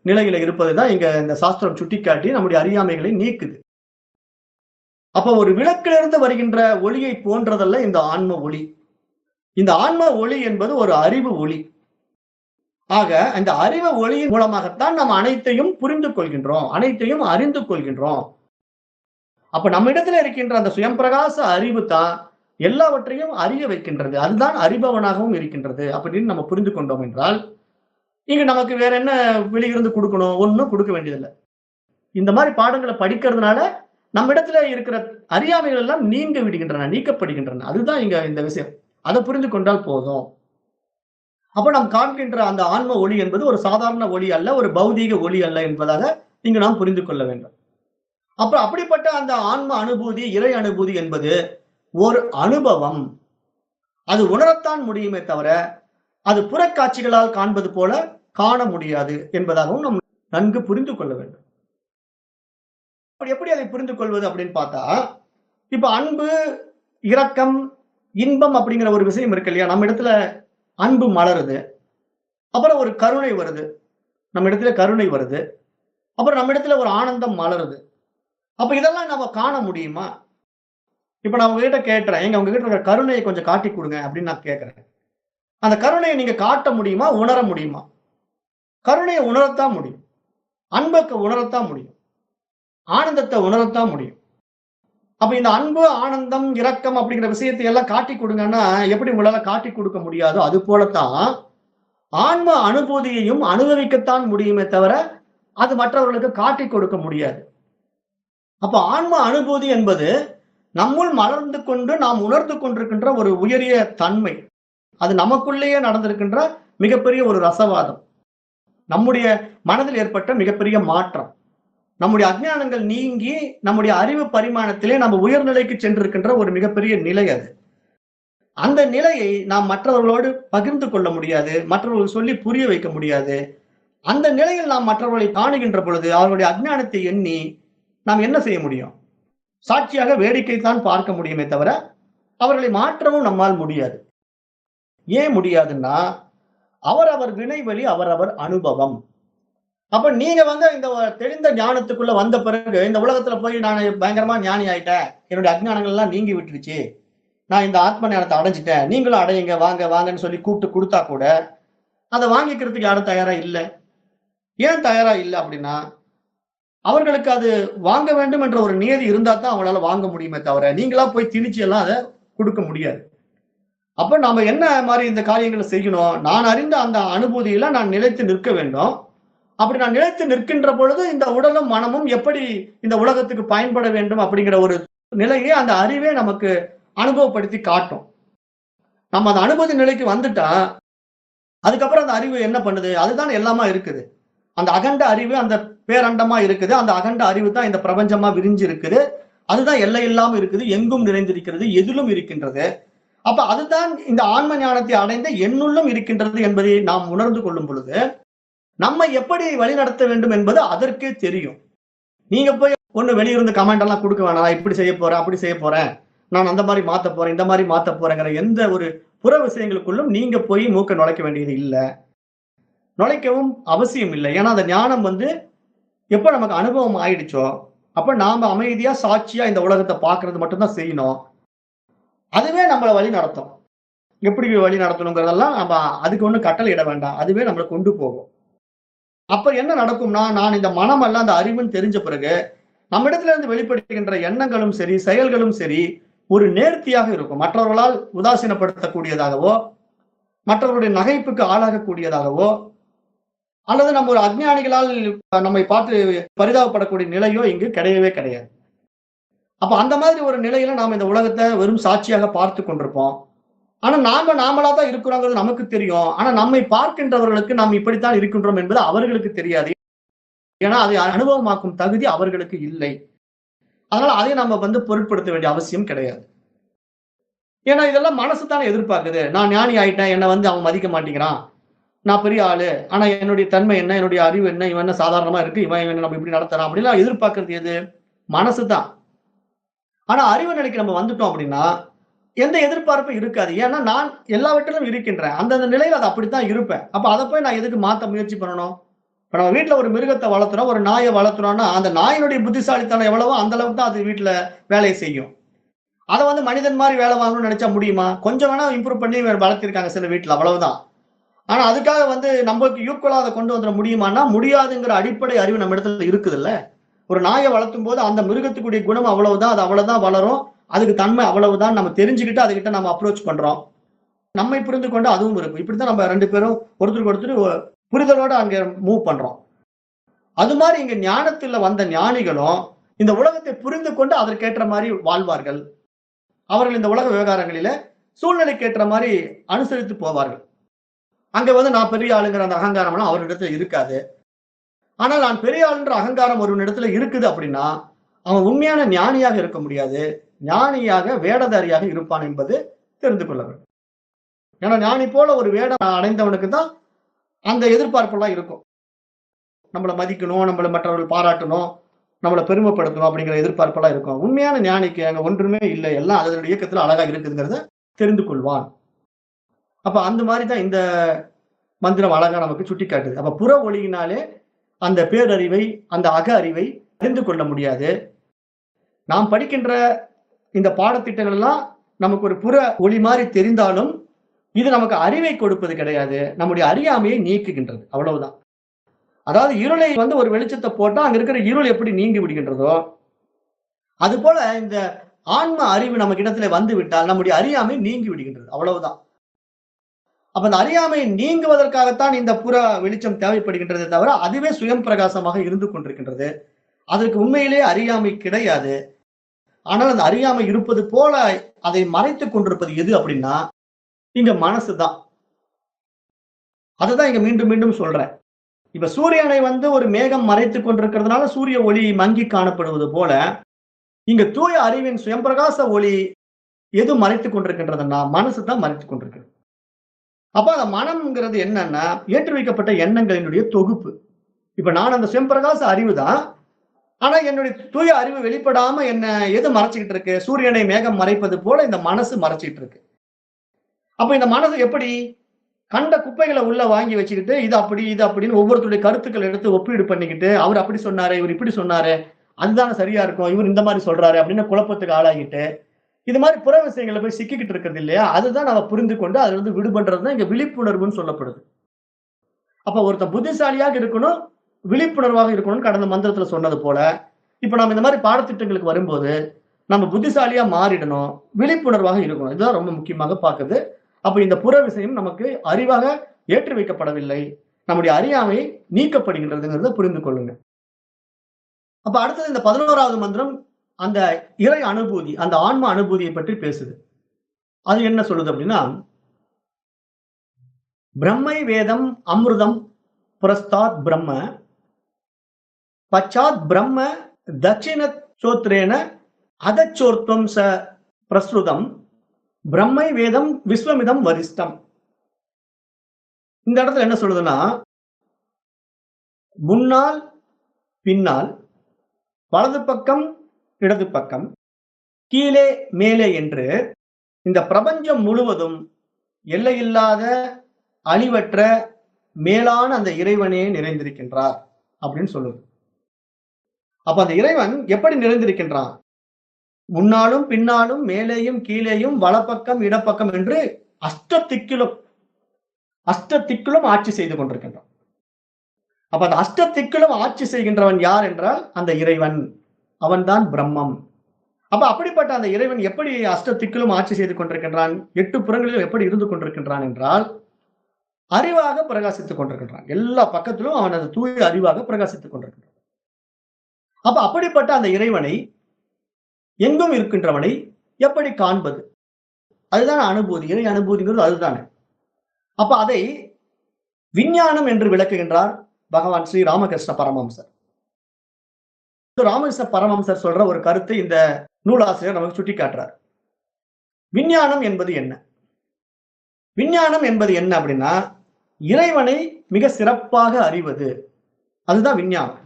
நிலையில இருப்பதுதான் இங்க இந்த சாஸ்திரம் சுட்டிக்காட்டி நம்முடைய அறியாமைகளை நீக்குது. அப்ப ஒரு விளக்கிலிருந்து வருகின்ற ஒளியை போன்றதல்ல இந்த ஆன்ம ஒளி. இந்த ஆன்ம ஒளி என்பது ஒரு அறிவு ஒளி. ஆக அந்த அறிவு ஒளியின் மூலமாகத்தான் நாம் அனைத்தையும் புரிந்து கொள்கின்றோம், அனைத்தையும் அறிந்து கொள்கின்றோம். அப்ப நம்ம இடத்துல இருக்கின்ற அந்த சுயம் பிரகாச அறிவு தான் எல்லாவற்றையும் அறிய வைக்கின்றது. அதுதான் அறிபவனாகவும் இருக்கின்றது அப்படின்னு நம்ம புரிந்து கொண்டோம் என்றால், இங்க நமக்கு வேற என்ன வெளியிருந்து கொடுக்கணும்? ஒண்ணும் கொடுக்க வேண்டியதில்லை. இந்த மாதிரி பாடங்களை படிக்கிறதுனால நம்ம இடத்துல இருக்கிற அறியாமைகள் எல்லாம் நீங்க விடுகின்றன, நீக்கப்படுகின்றன. அதுதான் இங்க இந்த விஷயம். அதை புரிந்து கொண்டால் போதும். அப்ப நாம் காண்கின்ற அந்த ஆன்ம ஒளி என்பது ஒரு சாதாரண ஒளி அல்ல, ஒரு பௌதீக ஒளி அல்ல என்பதாக இங்கு நாம் புரிந்து கொள்ள வேண்டும். அப்ப அப்படிப்பட்ட அந்த ஆன்ம அனுபூதி, இறை அனுபூதி என்பது ஒரு அனுபவம். அது உணரத்தான் முடியுமே தவிர அது புறக்காட்சிகளால் காண்பது போல காண முடியாது என்பதாகவும் நாம் நன்கு புரிந்து கொள்ள வேண்டும். எப்படி அதை புரிந்து கொள்வது அப்படின்னு பார்த்தா, இப்ப அன்பு, இரக்கம், இன்பம் அப்படிங்கிற ஒரு விஷயம் இருக்கு இல்லையா? நம்ம இடத்துல அன்பு மலருது. அப்புறம் ஒரு கருணை வருது. நம்ம இடத்துல கருணை வருது. அப்புறம் நம்ம இடத்துல ஒரு ஆனந்தம் மலருது. அப்ப இதெல்லாம் நம்ம காண முடியுமா? இப்ப நான் உங்ககிட்ட கேட்கிறேன். ஏங்க உங்ககிட்ட இருக்கிற கருணைய கொஞ்சம் காட்டிக் குடுங்க அப்படின்னு நான் கேட்கிறேன். அந்த கருணைய நீங்க காட்ட முடியுமா? உணர முடியுமா? கருணைய உணரத்தான் முடியும். அன்ப உணரத்தான் முடியும். ஆனந்தத்த உணரத்தான் முடியும். அப்ப இந்த அன்பு, ஆனந்தம், இரக்கம் அப்படிங்கிற விஷயத்தை எல்லாம் காட்டிக் குடுங்கன்னா, எப்படி உங்களால காட்டிக் குடுக்க முடியாதோ, அது போலத்தான் ஆன்ம அனுபூதியையும் அனுபவிக்கத்தான் முடியுமே தவிர, அது மற்றவர்களுக்கு காட்டிக் கொடுக்க முடியாது. அப்ப ஆன்ம அனுபூதி என்பது நம்முள் மலர்ந்து கொண்டு நாம் உணர்ந்து கொண்டிருக்கின்ற ஒரு உயரிய தன்மை. அது நமக்குள்ளேயே நடந்திருக்கின்ற மிகப்பெரிய ஒரு ரசவாதம். நம்முடைய மனதில் ஏற்பட்ட மிகப்பெரிய மாற்றம். நம்முடைய அஞ்ஞானங்கள் நீங்கி நம்முடைய அறிவு பரிமாணத்திலே நம்ம உயர்நிலைக்கு சென்றிருக்கின்ற ஒரு மிகப்பெரிய நிலை அது. அந்த நிலையை நாம் மற்றவர்களோடு பகிர்ந்து கொள்ள முடியாது. மற்றவர்களுக்கு சொல்லி புரிய வைக்க முடியாது. அந்த நிலையில் நாம் மற்றவர்களை காணுகின்ற பொழுது, அவர்களுடைய அஞ்ஞானத்தை எண்ணி நாம் என்ன செய்ய முடியும்? சாட்சியாக வேடிக்கை தான் பார்க்க முடியுமே தவிர, அவர்களை மாற்றவும் நம்மால் முடியாது. ஏன் முடியாதுன்னா, அவரவர் வினைவழி அவரவர் அனுபவம். அப்ப நீங்க வந்து இந்த தெளிந்த ஞானத்துக்குள்ள வந்த பிறகு, இந்த உலகத்துல போய் நானு பயங்கரமா ஞானி ஆயிட்டேன். என்னுடைய அஞ்ஞானங்கள் எல்லாம் நீங்கி விட்டுருச்சு. நான் இந்த ஆத்ம ஞானத்த அடைஞ்சுட்டேன். நீங்களும் அடையுங்க, வாங்க, வாங்கன்னு சொல்லி கூப்பிட்டு குடுத்தா கூட, அத வாங்கிக்கிறதுக்கு யாரும் தயாரா இல்ல. ஏன் தயாரா இல்ல அப்படின்னா, அவர்களுக்கு அது வாங்க வேண்டும் என்ற ஒரு நியதி இருந்தா தான் அவங்களால வாங்க முடியுமே தவிர, நீங்களா போய் திணிச்சு எல்லாம் அத குடுக்க முடியாது. அப்ப நாம என்ன மாரி இந்த காரியங்கள செய்யணும்? நான் அறிந்த அந்த அனுபூதியில நான் நிலைத்து நிற்க வேண்டும். அப்படி நான் நிலைத்து நிற்கின்ற பொழுது, இந்த உடலும், மனமும் எப்படி இந்த உலகத்துக்கு பயன்பட வேண்டும் அப்படிங்கிற ஒரு நிலையை அந்த அறிவே நமக்கு அனுபவப்படுத்தி காட்டும். நம்ம அந்த அனுபூதி நிலைக்கு வந்துட்டா, அதுக்கப்புறம் அந்த அறிவு என்ன பண்ணுது? அதுதான் எல்லாமா இருக்குது. அந்த அகண்ட அறிவு அந்த பேரண்டமா இருக்குது. அந்த அகண்ட அறிவு தான் இந்த பிரபஞ்சமா விரிஞ்சு இருக்குது. அதுதான் எல்லை இல்லாம இருக்குது. எங்கும் நிறைந்திருக்கிறது. எதிலும் இருக்கின்றது. அப்ப அதுதான் இந்த ஆன்ம ஞானத்தை அடைந்த என்னுள்ளும் இருக்கின்றது என்பதை நாம் உணர்ந்து கொள்ளும் பொழுது, நம்மை எப்படி வழிநடத்த வேண்டும் என்பது அதற்கே தெரியும். நீங்க போய் ஒண்ணு வெளியிருந்து கமெண்ட் எல்லாம் குடுக்க வேணாம். நான் இப்படி செய்ய போறேன், அப்படி செய்ய போறேன். நான் அந்த மாரி மாத்த போறேன், இந்த மாரி மாத்த போறேங்கிற எந்த ஒரு புற விஷயங்களுக்குள்ளும் நீங்க போய் மூக்க நுழைக்க வேண்டியது இல்ல. நுழைக்கவும் அவசியம் இல்ல. ஏன்னா, அந்த ஞானம் வந்து எப்ப நமக்கு அனுபவம் ஆயிடுச்சோ, அப்ப நாம அமைதியா, சாட்சியா இந்த உலகத்த பார்க்கிறது மட்டும் தான் செய்யணும். அதுவே நம்மள வழி நடத்தும். எப்படி வழி நடத்தணுங்கிறதெல்லாம் நம்ம அதுக்கு ஒண்ணும் கட்டளையிட வேண்டாம். அதுவே நம்மள கொண்டு போகும். அப்ப என்ன நடக்கும்னா, நான் இந்த மனம் அல்ல அந்த அறிவுன்னு தெரிஞ்ச பிறகு, நம்மிடத்துல இருந்து வெளிப்படுகின்ற எண்ணங்களும் சரி, செயல்களும் சரி, ஒரு நேர்த்தியாக இருக்கும். மற்றவர்களால் உதாசீனப்படுத்தக்கூடியதாகவோ, மற்றவர்களுடைய நகைப்புக்கு ஆளாகக்கூடியதாகவோ, அல்லது நம்ம ஒரு அஞ்ஞானிகளால் நம்மை பார்த்து பரிதாபப்படக்கூடிய நிலையோ இங்கு கிடையவே கிடையாது. அப்ப அந்த மாதிரி ஒரு நிலையில நாம இந்த உலகத்த வெறும் சாட்சியாக பார்த்துக் கொண்டிருப்போம். ஆனா நாம நாமளா தான் இருக்கிறோங்கிறது நமக்கு தெரியும். ஆனா நம்மை பார்க்கின்றவர்களுக்கு நாம் இப்படித்தான் இருக்கின்றோம் என்பது அவர்களுக்கு தெரியாது. ஏன்னா அதை அனுபவமாக்கும் தகுதி அவர்களுக்கு இல்லை. அதனால அதை நம்ம வந்து பொருட்படுத்த வேண்டிய அவசியம் கிடையாது. ஏன்னா இதெல்லாம் மனசு தானே எதிர்பார்க்குது. நான் ஞானி ஆயிட்டேன். என்ன வந்து அவன் மதிக்க மாட்டேங்கிறான். நான் பெரிய ஆளு. ஆனா என்னுடைய தன்மை என்ன? என்னுடைய அறிவு என்ன? இவன் என்ன சாதாரணமா இருக்கு. இவன் நம்ம இப்படி நடத்துறான். அப்படிலாம் எதிர்பார்க்கிறது எது? மனசு தான். ஆனா அறிவு நிலைக்கு நம்ம வந்துட்டோம் அப்படின்னா, எந்த எதிர்பார்ப்பும் இருக்காது. ஏன்னா நான் எல்லாவற்றிலும் இருக்கின்றேன். அந்தந்த நிலையில அது அப்படித்தான் இருப்பேன். அப்ப அத போய் நான் எதுக்கு மாத்த முயற்சி பண்ணணும்? இப்ப நம்ம வீட்ல ஒரு மிருகத்த வளர்த்துறோம், ஒரு நாய வளர்த்துறோம்னா, அந்த நாயினுடைய புத்திசாலித்தனம் எவ்வளவோ அந்த அளவுக்கு தான் அது வீட்ல வேலைய செய்யும். அத வந்து மனிதன் மாரி வேலை வாங்கணும்னு நெனைச்சா முடியுமா? கொஞ்சம் வேணா இம்ப்ரூவ் பண்ணி வளர்த்திருக்காங்க சில வீட்ல அவ்வளவுதான். ஆனா அதுக்காக வந்து நமக்கு ஈக்குவலா அத கொண்டு வந்துர முடியுமான்னா, முடியாதுங்கிற அடிப்படை அறிவு நம்ம இடத்துல இருக்குதுல்ல. ஒரு நாய வளர்த்தும்போது அந்த மிருகத்துக்குடைய குணம் அவ்வளவுதான். அது அவ்வளவுதான் வளரும். அதுக்கு தன்மை அவ்வளவுதான் நம்ம தெரிஞ்சுக்கிட்டு அதுகிட்ட நம்ம அப்ரோச் பண்றோம். நம்மை புரிந்து கொண்டு அதுவும் இருக்கும். இப்படித்தான் நம்ம 2 பேரும் ஒருத்தருக்கு ஒருத்தர் புரிதலோட அங்க மூவ் பண்றோம். அது மாரி இங்க ஞானத்துல வந்த ஞானிகளும் இந்த உலகத்தை புரிந்து கொண்டு அதற்கேற்ற மாரி வாழ்வார்கள். அவர்கள் இந்த உலக விவகாரங்களில சூழ்நிலைக்கு ஏற்ற மாரி அனுசரித்து போவார்கள். அங்க வந்து நான் பெரிய ஆளுங்கிற அந்த அகங்காரம்லாம் அவரிடத்துல இருக்காது. ஆனால் நான் பெரிய ஆளுன்ற அகங்காரம் ஒருவனிடத்துல இருக்குது அப்படின்னா, அவன் உண்மையான ஞானியாக இருக்க முடியாது. ஞானியாக வேடதாரியாக இருப்பான் என்பது தெரிந்து கொள்ள வேண்டும். ஏன்னா ஞானி போல ஒரு வேடம் அடைந்தவனுக்கு தான் அந்த எதிர்பார்ப்பெல்லாம் இருக்கும். நம்மள மதிக்கணும், நம்மள மற்றவர்கள் பாராட்டணும், நம்மள பெருமைப்படுத்தணும் அப்படிங்கிற எதிர்பார்ப்பெல்லாம் இருக்கும். உண்மையான ஞானிக்கு அங்க ஒன்றுமே இல்ல. எல்லாம் அதனுடைய இயக்கத்துல அழகா இருக்குதுங்கிறத தெரிந்து கொள்வான். அப்ப அந்த மாதிரி தான் இந்த மந்திரம் அழகா நமக்கு சுட்டிக்காட்டுது. அப்ப புற ஒளியினாலே அந்த பேரறிவை, அந்த அக அறிவை அறிந்து கொள்ள முடியாது. நாம் படிக்கின்ற இந்த பாடத்திட்டங்கள் எல்லாம் நமக்கு ஒரு புற ஒளி மாரி தெரிந்தாலும், இது நமக்கு அறிவை கொடுப்பது கிடையாது. நம்முடைய அறியாமையை நீக்குகின்றது. அவ்வளவுதான். அதாவது இருளை ஒரு வெளிச்சத்த போட்டா, அங்க இருக்கிற இருள் எப்படி நீங்கி விடுகின்றதோ, அதுபோல இந்த ஆன்ம அறிவு நம்ம இடத்திலே வந்து விட்டால், நம்முடைய அறியாமை நீங்கி விடுகின்றது. அவ்வளவுதான். அப்ப அந்த அறியாமை நீங்குவதற்காகத்தான் இந்த புற வெளிச்சம் தேவைப்படுகின்றதே தவிர, அதுவே சுயம் பிரகாசமாக இருந்து கொண்டிருக்கின்றது. அதற்கு உண்மையிலே அறியாமை கிடையாது. ஆனால் அந்த அறியாமை இருப்பது போல அதை மறைத்துக் கொண்டிருப்பது எது அப்படின்னா, இங்க மனசு தான். அததான் இங்க மீண்டும் மீண்டும் சொல்றேன். இப்ப சூரியனை ஒரு மேகம் மறைத்துக் கொண்டிருக்கிறதுனால சூரிய ஒளி மங்கி காணப்படுவது போல, இங்க தூய அறிவின் சுயம் பிரகாச ஒளி எது மறைத்துக் கொண்டிருக்கின்றதுன்னா, மனசு தான் மறைத்துக் கொண்டிருக்கிறது. அப்ப அந்த மனம்ங்கிறது என்னன்னா, ஏற்றி வைக்கப்பட்ட எண்ணங்களினுடைய தொகுப்பு. இப்ப நான் அந்த சுயம் பிரகாச அறிவு தான். ஆனா என்னுடைய தூய அறிவு வெளிப்படாம என்ன எது மறைச்சுக்கிட்டு இருக்கு? சூரியனை மேகம் மறைப்பது போல இந்த மனசு மறைச்சிட்டு இருக்கு. அப்ப இந்த மனசு எப்படி? கண்ட குப்பைகள உள்ள வாங்கி வச்சுக்கிட்டு, இது அப்படி, இது அப்படின்னு ஒவ்வொருத்தருடைய கருத்துக்கள் எடுத்து ஒப்பீடு பண்ணிக்கிட்டு, அவரு அப்படி சொன்னாரு, இவரு இப்படி சொன்னாரு. அதுதானே சரியா இருக்கும். இவரு இந்த மாரி சொல்றாரு அப்படின்னு குழப்பத்துக்கு ஆளாகிட்டு, இது மாரி புற விஷயங்கள்ல போய் சிக்கிக்கிட்டு இருக்கிறது இல்லையா? அதுதான் நம்ம புரிந்து கொண்டு அதிலிருந்து விடுபடுறது தான் இங்க விழிப்புணர்வுன்னு சொல்லப்படுது. அப்ப ஒருத்தன் புத்திசாலியாக இருக்கணும், விழிப்புணர்வாக இருக்கணும்னு கடந்த மந்திரத்துல சொன்னது போல, இப்ப நம்ம இந்த மாரி பாடத்திட்டங்களுக்கு வரும்போது, நம்ம புத்திசாலியா மாறிடணும், விழிப்புணர்வாக இருக்கணும். இதுதான் ரொம்ப முக்கியமாக பார்க்குது. அப்ப இந்த புற விஷயம் நமக்கு அறிவாக ஏற்றி வைக்கப்படவில்லை. நம்முடைய அறியாமை நீக்கப்படுகின்றதுங்கிறத புரிந்து கொள்ளுங்க. அப்ப அடுத்தது இந்த 11வது மந்திரம் அந்த இறை அனுபூதி, அந்த ஆன்ம அனுபூதியை பற்றி பேசுது. அது என்ன சொல்லுது அப்படின்னா, பிரம்மை வேதம் அம்ருதம் புரஸ்தாத் பிரம்ம பச்சாத் பிரம்ம தட்சிண சோத்ரேன அதச்சோர்த்வம் ச பிரஸ்ருதம் பிரம்மை வேதம் விஸ்வமிதம் வரிஷ்டம். இந்த இடத்துல என்ன சொல்லுதுன்னா, முன்னால் பின்னால் வலது பக்கம் இடது பக்கம் கீழே மேலே என்று இந்த பிரபஞ்சம் முழுவதும் எல்லையில்லாத அழிவற்ற மேலான அந்த இறைவனே நிறைந்திருக்கின்றார் அப்படின்னு சொல்லுது. அப்ப அந்த இறைவன் எப்படி நிறைந்திருக்கின்றான்? முன்னாலும் பின்னாலும் மேலேயும் கீழேயும் வலப்பக்கம் இடப்பக்கம் என்று அஷ்டத்திக்கிலும் ஆட்சி செய்து கொண்டிருக்கின்றான். அப்ப அந்த அஷ்டத்திக்கிலும் ஆட்சி செய்கின்றவன் யார் என்றால் அந்த இறைவன். அவன்தான் பிரம்மம். அப்ப அப்படிப்பட்ட அந்த இறைவன் எப்படி அஷ்டத்திக்கிலும் ஆட்சி செய்து கொண்டிருக்கின்றான்? 8 புறங்களிலும் எப்படி இருந்து கொண்டிருக்கின்றான் என்றால், அறிவாக பிரகாசித்துக் கொண்டிருக்கின்றான். எல்லா பக்கத்திலும் அவன் அது தூய அறிவாக பிரகாசித்துக் கொண்டிருக்கின்றான். அப்ப அப்படிப்பட்ட அந்த இறைவனை, எங்கும் இருக்கின்றவனை எப்படி காண்பது? அதுதான் அனுபூதி. இறை அனுபூதிங்கிறது அதுதானே. அப்ப அதை விஞ்ஞானம் என்று விளக்குகின்றார் பகவான் ஸ்ரீ ராமகிருஷ்ண பரமஹம்சர். ராமகிருஷ்ண பரமஹம்சர் சொல்ற ஒரு கருத்தை இந்த நூலாசிரியர் நமக்கு சுட்டிக்காட்டுறார். விஞ்ஞானம் என்பது என்ன? விஞ்ஞானம் என்பது என்ன அப்படின்னா, இறைவனை மிக சிறப்பாக அறிவது. அதுதான் விஞ்ஞானம்.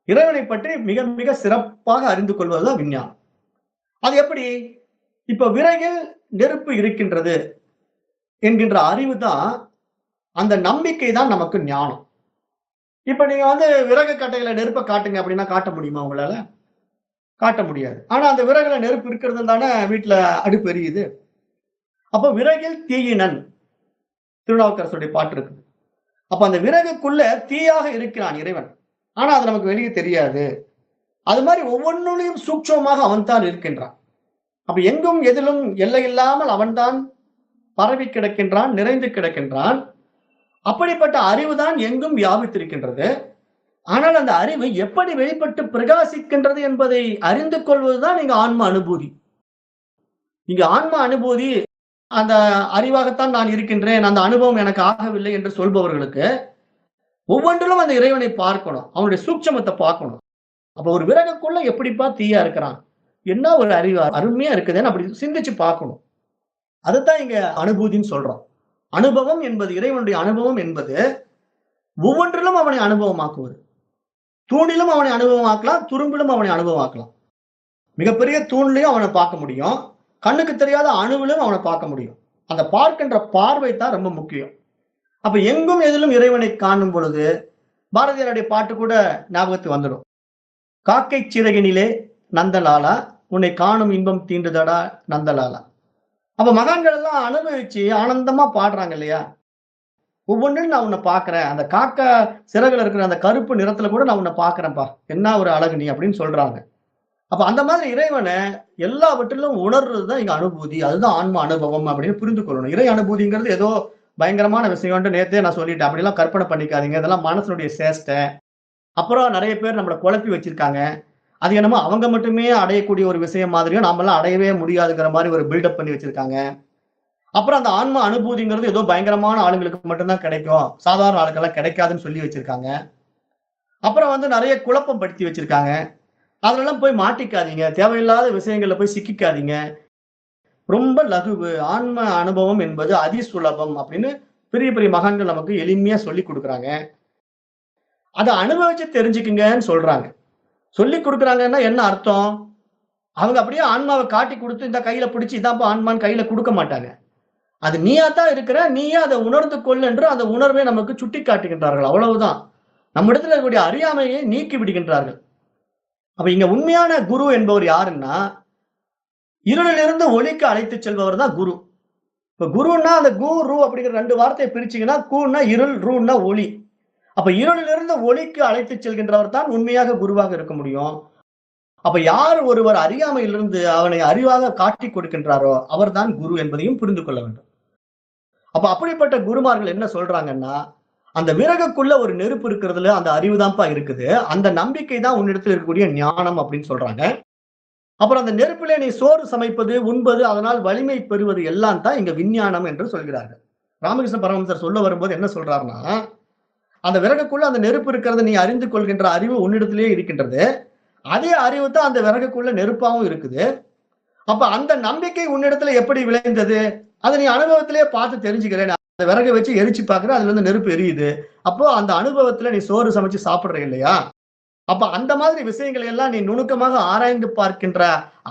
இறைவனை பற்றி மிக மிக சிறப்பாக அறிந்து கொள்வதுதான் விஞ்ஞானம். அது எப்படி? இப்ப விறகில் நெருப்பு இருக்கின்றது என்கின்ற அறிவு தான், அந்த நம்பிக்கை தான் நமக்கு ஞானம். இப்ப நீங்க விறகு கட்டையில நெருப்ப காட்டுங்க அப்படின்னா காட்ட முடியுமா உங்களால? காட்ட முடியாது. ஆனா அந்த விறகுல நெருப்பு இருக்கிறது தானே வீட்டுல அடுப்பு எரியுது. அப்ப விறகில் தீயினன் திருநாவுக்கரசுடைய பாட்டு இருக்குது. அப்ப அந்த விறகுக்குள்ள தீயாக இருக்கிறான் இறைவன். ஆனா அது நமக்கு வெளியே தெரியாது. அது மாதிரி ஒவ்வொன்றிலும் சூட்சமாக அவன்தான் இருக்கின்றான். அப்ப எங்கும் எதிலும் எல்லை இல்லாமல் அவன்தான் பரவி கிடக்கின்றான், நிறைந்து கிடக்கின்றான். அப்படிப்பட்ட அறிவுதான் எங்கும் வியாபித்திருக்கின்றது. ஆனால் அந்த அறிவு எப்படி வெளிப்பட்டு பிரகாசிக்கின்றது என்பதை அறிந்து கொள்வதுதான் இங்க ஆன்ம அனுபூதி. இங்க ஆன்ம அனுபூதி அந்த அறிவாகத்தான் நான் இருக்கின்றேன், அந்த அனுபவம் எனக்கு ஆகவில்லை என்று சொல்பவர்களுக்கு ஒவ்வொன்றிலும் அந்த இறைவனை பார்க்கணும், அவனுடைய சூட்சமத்தை பார்க்கணும். அப்ப ஒரு விறகுக்குள்ள எப்படிப்பா தீயா இருக்கிறான், என்ன ஒரு அறிவு அருமையா இருக்குதுன்னு அப்படி சிந்திச்சு பார்க்கணும். அதுதான் இங்க அனுபூதின்னு சொல்றோம். அனுபவம் என்பது, இறைவனுடைய அனுபவம் என்பது ஒவ்வொன்றிலும் அவனை அனுபவமாக்குவது. தூணிலும் அவனை அனுபவமாக்கலாம், துரும்பிலும் அவனை அனுபவமாக்கலாம். மிகப்பெரிய தூண்லயும் அவனை பார்க்க முடியும், கண்ணுக்கு தெரியாத அணுவிலும் அவனை பார்க்க முடியும். அந்த பார்க்கின்ற பார்வை தான் ரொம்ப முக்கியம். அப்ப எங்கும் எதிலும் இறைவனை காணும் பொழுது, பாரதியாருடைய பாட்டு கூட ஞாபகத்துக்கு வந்துடும். "காக்கை சிறகினிலே நந்தலாலா, உன்னை காணும் இன்பம் தீண்டுதடா நந்தலாலா." அப்ப மகான்கள் எல்லாம் அனுபவிச்சு ஆனந்தமா பாடுறாங்க இல்லையா? ஒவ்வொன்றிலும் நான் உன்னை பார்க்கிறேன். அந்த காக்கா சிறகுல இருக்கிற அந்த கருப்பு நிறத்துல கூட நான் உன்னை பார்க்கிறேன்ப்பா. என்ன ஒரு அழகு நீ அப்படின்னு சொல்றாங்க. அப்ப அந்த மாதிரி இறைவன எல்லாவற்றிலும் உணர்றது தான் இங்க அனுபூதி. அதுதான் ஆன்ம அனுபவம் அப்படின்னு புரிந்து கொள்ளணும். இறை அனுபூதிங்கிறது ஏதோ பயங்கரமான விஷயம்ன்ட்டு நேத்தே நான் சொல்லிட்டேன். அப்படிலாம் கற்பனை பண்ணிக்காதீங்க. இதெல்லாம் மனசனுடைய சேஷ்டை. அப்புறம் நெறைய பேர் நம்மள குழப்பி வச்சிருக்காங்க. அது என்னமோ அவங்க மட்டுமே அடையக்கூடிய ஒரு விஷயம் மாதிரியும், நாமெல்லாம் அடையவே முடியாதுங்கிற மாரி ஒரு பில்டப் பண்ணி வச்சிருக்காங்க. அப்புறம் அந்த ஆன்ம அனுபூதிங்கிறது ஏதோ பயங்கரமான ஆளுங்களுக்கு மட்டும் தான் கிடைக்கும். சாதாரண ஆளுக்கெல்லாம் கிடைக்காதுன்னு சொல்லி வச்சிருக்காங்க. அப்புறம் வந்து நெறைய குழப்பம் படுத்தி வச்சிருக்காங்க. அதுலலாம் போய் மாட்டிக்காதீங்க. தேவையில்லாத விஷயங்கள்ல போய் சிக்கிக்காதீங்க. ரொம்ப லகுவு. ஆன்ம அனுபவம் என்பது அதிசுலபம் அப்படின்னு பெரிய பெரிய மகான்கள் நமக்கு எளிமையா சொல்லிக் குடுக்குறாங்க. அத அனுபவிச்சு தெரிஞ்சுக்குங்கன்னு சொல்றாங்க. சொல்லிக் குடுக்குறாங்கன்னா என்ன அர்த்தம்? அவங்க அப்படியே ஆன்மாவ காட்டிக் குடுத்து, இந்த கையில பிடிச்சு இதான்ப்பா ஆன்மான்னு கையில குடுக்க மாட்டாங்க. அது நீயா தான் இருக்கிற. நீயே அத உணர்ந்து கொள் என்று அந்த உணர்வை நமக்கு சுட்டிக் காட்டுகின்றார்கள். அவ்வளவுதான். நம்மிடத்தில் இருக்கக்கூடிய அறியாமையை நீக்கி விடுகின்றார்கள். அப்ப இங்க உண்மையான குரு என்பவர் யாருன்னா, இருளிலிருந்து ஒளிக்கு அழைத்துச் செல்பவர் தான் குரு. இப்ப குருன்னா அந்த கு, ரு அப்படிங்கிற 2 வார்த்தைய பிரிச்சீங்கன்னா, குன்னா இருள், ருன்னா ஒளி. அப்ப இருளிலிருந்து ஒளிக்கு அழைத்துச் செல்கின்றவர் தான் உண்மையாக குருவாக இருக்க முடியும். அப்ப யார் ஒருவர் அறியாமையிலிருந்து அவனை அறிவாக காட்டிக் கொடுக்கின்றாரோ, அவர்தான் குரு என்பதையும் புரிந்து கொள்ள வேண்டும். அப்ப அப்படிப்பட்ட குருமார்கள் என்ன சொல்றாங்கன்னா, அந்த விறகுக்குள்ள ஒரு நெருப்பு இருக்கிறதுல அந்த அறிவு தான்ப்பா இருக்குது. அந்த நம்பிக்கை தான் உன்னிடத்தில் இருக்கக்கூடிய ஞானம் அப்படின்னு சொல்றாங்க. அப்புறம் அந்த நெருப்பிலே நீ சோறு சமைப்பது, உண்பது, அதனால் வலிமை பெறுவது எல்லாம் தான் இங்க விஞ்ஞானம் என்று சொல்கிறார்கள். ராமகிருஷ்ண பரமஹம்சர் சொல்ல வரும்போது என்ன சொல்றாருன்னா, அந்த விறகுக்குள்ள அந்த நெருப்பு இருக்கிறத நீ அறிந்து கொள்கின்ற அறிவு உன்னிடத்திலேயே இருக்கின்றது. அதே அறிவு தான் அந்த விறகுக்குள்ள நெருப்பாவும் இருக்குது. அப்ப அந்த நம்பிக்கை உன்னிடத்துல எப்படி விளைந்தது? அத நீ அனுபவத்திலேயே பார்த்து தெரிஞ்சுக்கிறேன். அந்த விறக வச்சு எரிச்சு பார்க்கிற, அதுல இருந்து நெருப்பு எரியுது. அப்போ அந்த அனுபவத்துல நீ சோறு சமைச்சு சாப்பிடுற இல்லையா? அப்ப அந்த மாதிரி விஷயங்களை எல்லாம் நீ நுணுக்கமாக ஆராய்ந்து பார்க்கின்ற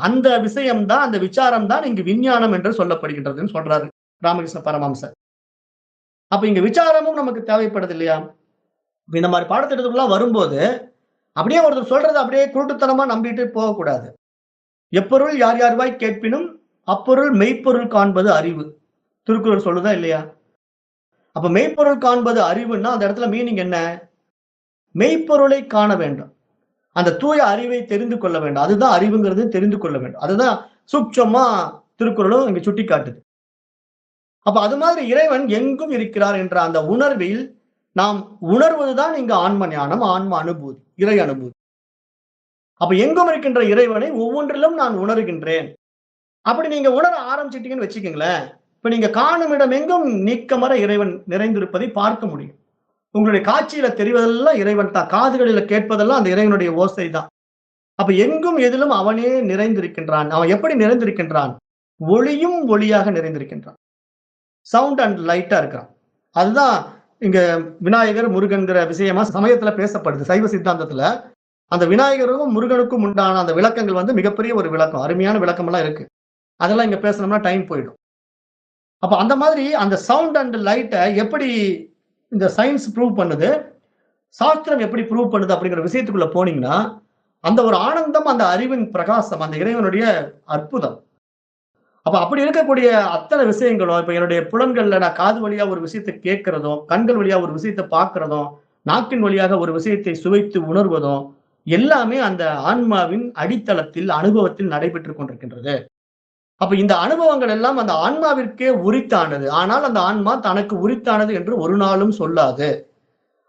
அந்த விஷயம் தான், அந்த விசாரம் தான் இங்கு விஞ்ஞானம் என்று சொல்லப்படுகின்றதுன்னு சொல்றாரு ராமகிருஷ்ண பரமஹம்சர். அப்ப இங்க விசாரமும் நமக்கு தேவைப்படுது இல்லையா? இப்ப இந்த மாரி பாடத்திட்டத்துக்குலாம் வரும்போது, அப்படியே ஒருத்தர் சொல்றத அப்படியே குருட்டுத்தனமா நம்பிட்டு போகக்கூடாது. "எப்பொருள் யார் யார்வாய் கேட்பினும், அப்பொருள் மெய்ப்பொருள் காண்பது அறிவு." திருக்குறள் சொல்லுதா இல்லையா? அப்ப மெய்ப்பொருள் காண்பது அறிவுன்னா, அந்த இடத்துல மீனிங் என்ன? மெய்ப்பொருளை காண வேண்டும். அந்த தூய அறிவை தெரிந்து கொள்ள வேண்டும். அதுதான் அறிவுங்கிறது தெரிந்து கொள்ள வேண்டும். அதுதான் சூட்சமா திருக்குறளும் இங்க சுட்டிக்காட்டுது. அப்ப அது மாதிரி இறைவன் எங்கும் இருக்கிறார் என்ற அந்த உணர்வில் நாம் உணர்வதுதான் இங்க ஆன்ம ஞானம், ஆன்ம அனுபூதி, இறை அனுபூதி. அப்ப எங்கும் இருக்கின்ற இறைவனை ஒவ்வொன்றிலும் நான் உணர்கின்றேன். அப்படி நீங்க உணர ஆரம்பிச்சிட்டீங்கன்னு வச்சுக்கங்களேன், இப்ப நீங்க காணும் இடம் எங்கும் நீக்கமற இறைவன் நிறைந்திருப்பதை பார்க்க முடியும். உங்களுடைய காட்சியில தெரிவதெல்லாம் இறைவன் தான். காதுகளில கேட்பதெல்லாம் அந்த இறைவனுடைய ஓசை தான். அப்ப எங்கும் எதிலும் அவனே நிறைந்திருக்கின்றான். அவன் எப்படி நிறைந்திருக்கின்றான்? ஒளியும் ஒளியாக நிறைந்திருக்கின்றான். சவுண்ட் அண்ட் லைட்டா இருக்கிறான். அதுதான் இங்க விநாயகர், முருகன்ங்கிற விஷயமா சமயத்துல பேசப்படுது. சைவ சித்தாந்தத்துல. அந்த விநாயகருக்கும், முருகனுக்கும் உண்டான அந்த விளக்கங்கள் வந்து மிகப்பெரிய ஒரு விளக்கம். அருமையான விளக்கமெல்லாம் இருக்கு. அதெல்லாம் இங்க பேசணும்னா டைம் போயிடும். அப்ப அந்த மாதிரி அந்த சவுண்ட் அண்ட் லைட்ட எப்படி இந்த சயின்ஸ் ப்ரூவ் பண்ணுது? சாஸ்திரம் எப்படி ப்ரூவ் பண்ணுது அப்படிங்கிற விஷயத்துக்குள்ள போனீங்கன்னா, அந்த ஒரு ஆனந்தம், அந்த அறிவின் பிரகாசம், அந்த இறைவனுடைய அற்புதம். அப்ப அப்படி இருக்கக்கூடிய அத்தனை விஷயங்களும், இப்ப என்னுடைய புலன்கள்ல நான் காது வழியா ஒரு விஷயத்த கேட்கிறதும், கண்கள் வழியா ஒரு விஷயத்த பார்க்கிறதும், நாக்கின் வழியாக ஒரு விஷயத்தை சுவைத்து உணர்வதும், எல்லாமே அந்த ஆன்மாவின் அடித்தளத்தில், அனுபவத்தில் நடைபெற்றுக் கொண்டிருக்கின்றது. அப்ப இந்த அனுபவங்கள் எல்லாம் அந்த ஆன்மாவிற்கே உரித்தானது. ஆனால் அந்த ஆன்மா தனக்கு உரித்தானது என்று ஒரு நாளும் சொல்லாது.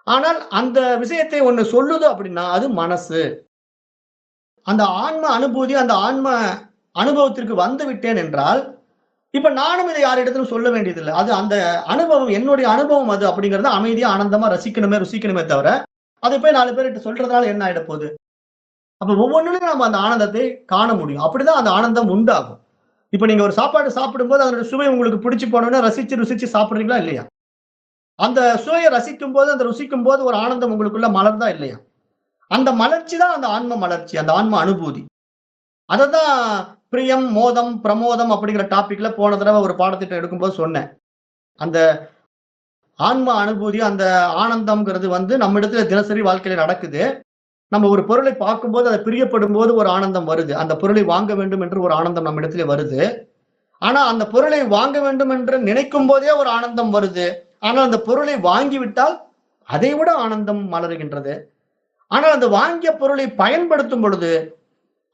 ஆனால் அந்த விஷயத்தை ஒண்ணு சொல்லுது அப்படின்னா, அது மனசு. அந்த ஆன்ம அனுபூதி, அந்த ஆன்ம அனுபவத்திற்கு வந்து விட்டேன் என்றால், இப்ப நானும் இதை யாரிடத்திலும் சொல்ல வேண்டியதில்ல. அது அந்த அனுபவம், என்னுடைய அனுபவம் அது அப்படிங்கிறத அமைதியா, ஆனந்தமா ரசிக்கணுமே, ருசிக்கணுமே தவிர, அதை போய் 4 பேர்கிட்ட சொல்றதுனால என்ன ஆயிடப் போகுது? அப்ப ஒவ்வொன்னிலும் நம்ம அந்த ஆனந்தத்தை காண முடியும். அப்படிதான் அந்த ஆனந்தம் உண்டாகும். இப்ப நீங்க ஒரு சாப்பாடு சாப்பிடும்போது அதனுடைய சுவை உங்களுக்கு பிடிச்சு போனோனே ரசிச்சு, ருசிச்சு சாப்பிடுறீங்களா இல்லையா? அந்த சுவைய ரசிக்கும்போது, அந்த ருசிக்கும்போது ஒரு ஆனந்தம் உங்களுக்குள்ள மலர்தா இல்லையா? அந்த மலர்ச்சி தான் அந்த ஆன்ம மலர்ச்சி, அந்த ஆன்ம அனுபூதி. அததான் பிரியம், மோதம், பிரமோதம் அப்படிங்கிற டாபிக்ல போன தடவை ஒரு பாடத்திட்டம் எடுக்கும்போது சொன்னேன். அந்த ஆன்ம அனுபூதி, அந்த ஆனந்தம்ங்கிறது வந்து நம்மிடத்துல தினசரி வாழ்க்கையில நடக்குது. நம்ம ஒரு பொருளை பார்க்கும்போது, அதை பிரியப்படும்போது ஒரு ஆனந்தம் வருது. அந்த பொருளை வாங்க வேண்டும் என்று ஒரு ஆனந்தம் நம்மிடத்திலே வருது. ஆனா அந்த பொருளை வாங்க வேண்டும் என்று நினைக்கும் போதே ஒரு ஆனந்தம் வருது. ஆனால் அந்த பொருளை வாங்கிவிட்டால் அதைவிட ஆனந்தம் மலருகின்றது. ஆனால் அந்த வாங்கிய பொருளை பயன்படுத்தும் பொழுது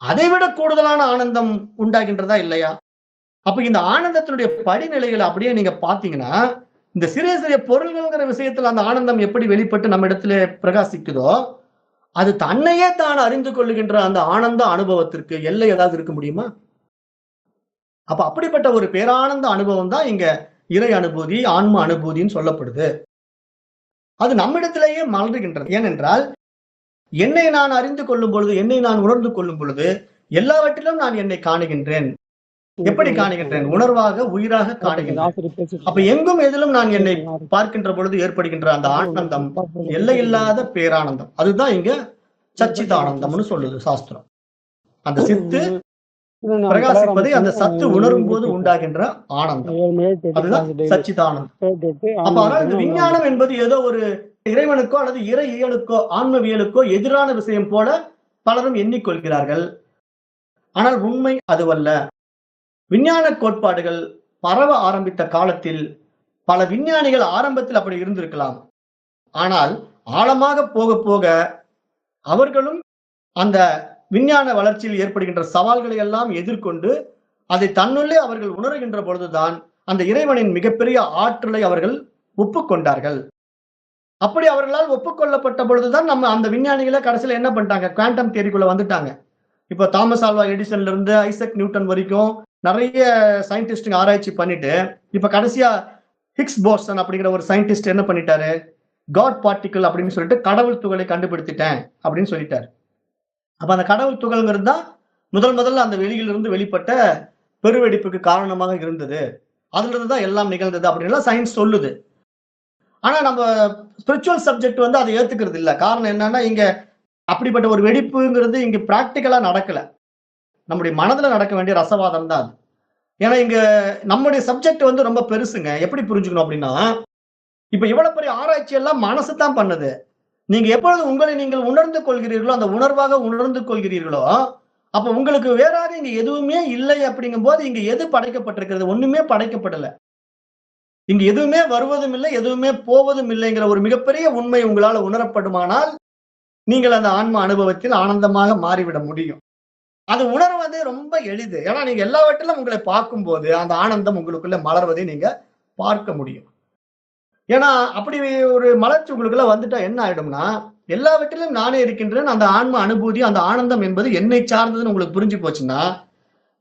அதைவிட கூடுதலான ஆனந்தம் உண்டாகின்றதா இல்லையா? அப்ப இந்த ஆனந்தத்தினுடைய படிநிலைகளை அப்படியே நீங்க பார்த்தீங்கன்னா, இந்த சிறிய சிறிய பொருள்கள்ங்கிற விஷயத்துல அந்த ஆனந்தம் எப்படி வெளிப்பட்டு நம்ம இடத்திலே பிரகாசிக்குதோ, அது தன்னையே தான் அறிந்து கொள்ளுகின்ற அந்த ஆனந்த அனுபவத்திற்கு எல்லை ஏதாவது இருக்க முடியுமா? அப்ப அப்படிப்பட்ட ஒரு பேரானந்த அனுபவம் தான் இங்க இறை அனுபூதி, ஆன்ம அனுபூதின்னு சொல்லப்படுது. அது நம்மிடத்திலேயே மலர்கின்றது. ஏனென்றால், என்னை நான் அறிந்து கொள்ளும் பொழுது, என்னை நான் உணர்ந்து கொள்ளும் பொழுது, எல்லாவற்றிலும் நான் என்னை காணுகின்றேன். எப்படி காணுகின்றேன்? உணர்வாக, உயிராக காணுகின்றேன். அப்ப எங்கும் எதிலும் நான் என்னை பார்க்கின்ற பொழுது ஏற்படுகின்ற அந்த ஆனந்தம் எல்லையில்லாத பேரானந்தம். அதுதான் இங்க சச்சிதானந்தம்னு சொல்லுது சாஸ்திரம். அந்த சித்து பிரகாசிப்பதை அந்த சத்து உணரும் போது உண்டாகின்ற ஆனந்தம். அதுதான் சச்சிதானந்தம். அப்ப ஆனால் இந்த விஞ்ஞானம் என்பது ஏதோ ஒரு இறைவனுக்கோ அல்லது இறை இயலுக்கோ ஆன்மவியலுக்கோ எதிரான விஷயம் போல பலரும் எண்ணிக்கொள்கிறார்கள். ஆனால் உண்மை அதுவல்ல. விஞ்ஞான கோட்பாடுகள் பரவ ஆரம்பித்த காலத்தில் பல விஞ்ஞானிகள் ஆரம்பத்தில் அப்படி இருந்திருக்கலாம். ஆனால் ஆழமாக போக போக அவர்களும் அந்த விஞ்ஞான வளர்ச்சியில் ஏற்படுகின்ற சவால்களை எல்லாம் எதிர்கொண்டு அதை தன்னுள்ளே அவர்கள் உணர்கின்ற பொழுதுதான் அந்த இறைவனின் மிகப்பெரிய ஆற்றலை அவர்கள் ஒப்புக்கொண்டார்கள். அப்படி அவர்களால் ஒப்புக்கொள்ளப்பட்ட பொழுதுதான் நம்ம அந்த விஞ்ஞானிகளை கடைசியில என்ன பண்ணிட்டாங்க? குவாண்டம் தியரிக்குள்ள வந்துட்டாங்க. இப்ப தாமஸ் ஆல்வா எடிசன்ல இருந்து ஐசக் நியூட்டன் வரைக்கும் நிறைய சயின்டிஸ்டுங்க ஆராய்ச்சி பண்ணிட்டு இப்ப கடைசியா ஹிக்ஸ் போசன் அப்படிங்கிற ஒரு சயின்டிஸ்ட் என்ன பண்ணிட்டாரு? காட் பார்ட்டிகிள் அப்படின்னு சொல்லிட்டு கடவுள் துகளை கண்டுபிடித்துட்டேன் அப்படின்னு சொல்லிட்டாரு. அப்ப அந்த கடவுள் துகள்ங்கிறது தான் முதல்ல அந்த வெளியிலிருந்து வெளிப்பட்ட பெருவெடிப்புக்கு காரணமாக இருந்தது. அதுல இருந்து தான் எல்லாம் நிகழ்ந்தது அப்படின்னு சயின்ஸ் சொல்லுது. ஆனா நம்ம ஸ்பிரிச்சுவல் சப்ஜெக்ட் வந்து அதை ஏத்துக்கிறது இல்ல. காரணம் என்னன்னா, இங்க அப்படிப்பட்ட ஒரு வெடிப்புங்கிறது இங்க பிராக்டிகலா நடக்கல. நம்முடைய மனதுல நடக்க வேண்டிய ரசவாதம் தான் அது. ஏன்னா இங்க நம்முடைய சப்ஜெக்ட் வந்து ரொம்ப பெருசுங்க. எப்படி புரிஞ்சுக்கணும் அப்படின்னா, இப்ப இவ்வளவு பெரிய ஆராய்ச்சி எல்லாம் மனசு தான் பண்ணுது. நீங்க எப்பொழுது உங்களை நீங்கள் உணர்ந்து கொள்கிறீர்களோ, அந்த உணர்வாக உணர்ந்து கொள்கிறீர்களோ, அப்ப உங்களுக்கு வேறாக இங்க எதுவுமே இல்லை அப்படிங்கும்போது இங்க எது படைக்கப்பட்டிருக்கிறது? ஒண்ணுமே படைக்கப்படல. இங்க எதுவுமே வருவதும் இல்லை, எதுவுமே போவதும் இல்லைங்கிற ஒரு மிகப்பெரிய உண்மை உங்களால உணரப்படுமானால், நீங்கள் அந்த ஆன்ம அனுபவத்தில் ஆனந்தமாக மாறிவிட முடியும். அது உணர்வது ரொம்ப எளிது. ஏன்னா நீங்க எல்லாவற்றிலும் உங்களை பார்க்கும்போது, அந்த ஆனந்தம் உங்களுக்குள்ள மலர்வதை நீங்க பார்க்க முடியும். ஏன்னா அப்படி ஒரு மலர்ச்சி உங்களுக்குள்ள வந்துட்டா என்ன ஆயிடும்னா, எல்லாவற்றிலும் நானே இருக்கின்றேன். அந்த ஆன்ம அனுபூதி, அந்த ஆனந்தம் என்பது என்னை சார்ந்ததுன்னு உங்களுக்கு புரிஞ்சு போச்சுன்னா,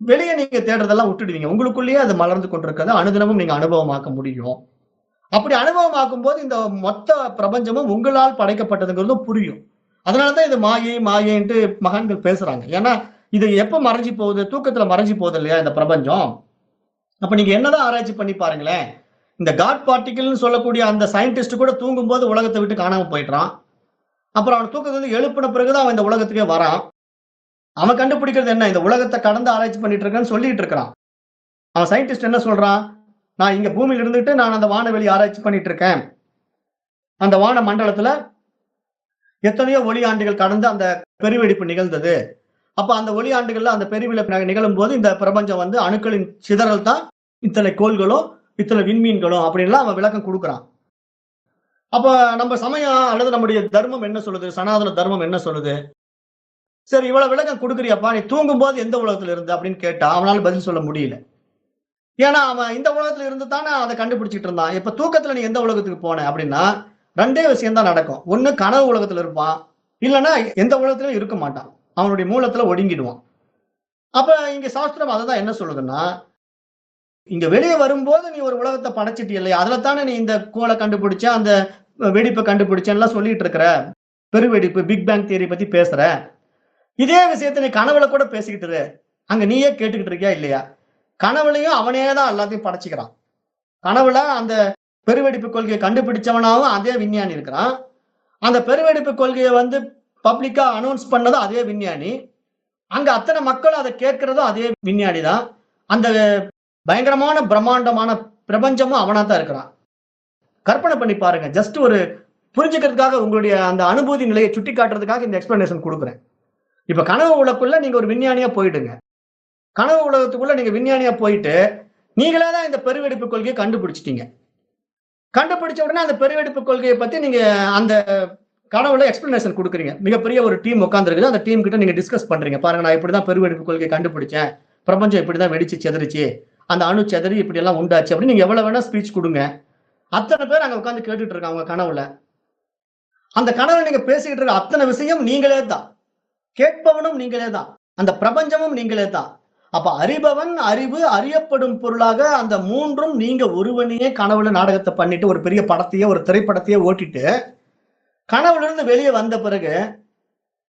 வெளிய நீங்க தேடுறதெல்லாம் விட்டுடுவீங்க. உங்களுக்குள்ளேயே அது மலர்ந்து கொண்டிருக்கிறத அனுதினமும் நீங்க அனுபவமாக்க முடியும். அப்படி அனுபவமாக்கும்போது இந்த மொத்த பிரபஞ்சமும் உங்களால் படைக்கப்பட்டதுங்கிறதும் புரியும். அதனால தான் இது மாயை, மாயைன்ட்டு மகான்கள் பேசுறாங்க. ஏன்னா, இது எப்ப மறைஞ்சு போகுது? தூக்கத்துல மறைஞ்சு போகுது இல்லையா இந்த பிரபஞ்சம்? அப்ப நீங்க என்னதான் ஆராய்ச்சி பண்ணி பாருங்களேன். இந்த காட் பார்ட்டிகிள்னு சொல்லக்கூடிய அந்த சயின்டிஸ்ட் கூட தூங்கும்போது உலகத்தை விட்டு காணாம போயிடுறான். அப்புறம் அவன் தூக்கத்திலிருந்து எழுப்பின பிறகுதான் அவன் இந்த உலகத்துக்கே வரான். அவன் கண்டுபிடிக்கிறது என்ன? இந்த உலகத்தை கடந்து ஆராய்ச்சி பண்ணிட்டு இருக்கேன்னு சொல்லிட்டு இருக்கிறான். அவன் சயின்டிஸ்ட் என்ன சொல்றான்? நான் இங்க பூமியில இருந்துட்டு நான் அந்த வானவெளி ஆராய்ச்சி பண்ணிட்டு இருக்கேன். அந்த வான மண்டலத்துல எத்தனையோ ஒளி ஆண்டுகள் கடந்து அந்த பெருவெடிப்பு நிகழ்ந்தது. அப்ப அந்த ஒளி ஆண்டுகள்ல அந்த பெருவெடிப்பு நிகழும் போது இந்த பிரபஞ்சம் வந்து அணுக்களின் சிதறல் தான் இத்தனை கோள்களும், இத்தனை விண்மீன்களும் அப்படின்லாம் அவன் விளக்கம் கொடுக்குறான். அப்ப நம்ம சமயம் அல்லது நம்முடைய தர்மம் என்ன சொல்லுது? சனாதன தர்மம் என்ன சொல்லுது? சரி இவ்வளவு விளக்கம் குடுக்குறியப்பா, நீ தூங்கும்போது எந்த உலகத்துல இருந்த? அப்படின்னு கேட்டா அவனால பதில் சொல்ல முடியல. ஏன்னா அவன் இந்த உலகத்துல இருந்து தானே அதை கண்டுபிடிச்சிட்டு இருந்தான். இப்ப தூக்கத்துல நீ எந்த உலகத்துக்கு போன அப்படின்னா, 2டே விஷயம் தான் நடக்கும். ஒண்ணு கனவு உலகத்துல இருப்பான். இல்லன்னா எந்த உலகத்திலும் இருக்க மாட்டான். அவனுடைய மூலத்துல ஒடுங்கிடுவான். அப்ப இங்க சாஸ்திரம் அததான் என்ன சொல்லுதுன்னா, இங்க வெளிய வரும்போது நீ ஒரு உலகத்த படைச்சிட்டிய இல்லையா? அதுல தானே நீ இந்த கோள கண்டுபிடிச்ச, அந்த வெடிப்ப கண்டுபிடிச்சேன்லாம் சொல்லிட்டு இருக்கிற. பெருவெடிப்பு, பிக் பேங் தியரி பத்தி பேசுற. இதே விஷயத்த நீ கனவுல கூட பேசிக்கிட்டு இரு. அங்க நீயே கேட்டுக்கிட்டு இருக்கியா இல்லையா? கனவுலயும் அவனே தான் எல்லாத்தையும் படைச்சுக்கிறான். கனவுல அந்த பெருவெடிப்பு கொள்கையை கண்டுபிடிச்சவனாவும் அதே விஞ்ஞானி இருக்கிறான். அந்த பெருவெடிப்பு கொள்கையை வந்து பப்ளிக்கா அனௌன்ஸ் பண்ணதும் அதே விஞ்ஞானி. அங்க அத்தனை மக்களும் அதை கேட்கிறதும் அதே விஞ்ஞானி தான். அந்த பயங்கரமான பிரம்மாண்டமான பிரபஞ்சமும் அவனா தான் இருக்கிறான். கற்பனை பண்ணி பாருங்க. ஜஸ்ட் ஒரு புரிஞ்சுக்கிறதுக்காக உங்களுடைய அந்த அனுபூதி நிலையை சுட்டி காட்டுறதுக்காக இந்த எக்ஸ்பிளனேஷன் குடுக்குறேன். இப்ப கனவு உலகுக்குள்ள நீங்க ஒரு விஞ்ஞானியா போயிடுங்க. கனவு உலகத்துக்குள்ள நீங்க விஞ்ஞானியா போயிட்டு, நீங்களே தான் இந்த பெருவெடிப்பு கொள்கையை கண்டுபிடிச்சிட்டீங்க. கண்டுபிடிச்ச உடனே அந்த பெருவெடிப்பு கொள்கையை பத்தி நீங்க அந்த கனவுல எக்ஸ்பிளனேஷன் குடுக்குறீங்க. மிகப்பெரிய ஒரு டீம் உட்கார்ந்திருக்குது. அந்த டீம் கிட்ட நீங்க டிஸ்கஸ் பண்றீங்க. பாருங்க நான் இப்படிதான் பெருவெடிப்பு கொள்கையை கண்டுபிடிச்சேன். பிரபஞ்சம் இப்படிதான் வெடிச்சு சிதறிச்சு. அந்த அணு சிதறி இப்படி எல்லாம் உண்டாச்சு அப்படின்னு நீங்க எவ்வளவு வேணா ஸ்பீச் குடுங்க. அத்தனை பேர் அங்க உட்கார்ந்து கேட்டுட்டு இருக்காங்க உங்க கனவுல. அந்த கனவுல நீங்க பேசிக்கிட்டு இருக்க அத்தனை விஷயம் நீங்களே தான். கேட்பவனும் நீங்களே தான். அந்த பிரபஞ்சமும் நீங்களே தான். அப்ப அறிபவன், அறிவு, அறியப்படும் பொருளாக அந்த 3ம் நீங்க ஒருவனையே கனவுல நாடகத்த பண்ணிட்டு ஒரு பெரிய படத்தையோ, ஒரு திரைப்படத்தையோ ஓட்டிட்டு, கனவுல இருந்து வெளிய வந்த பிறகு,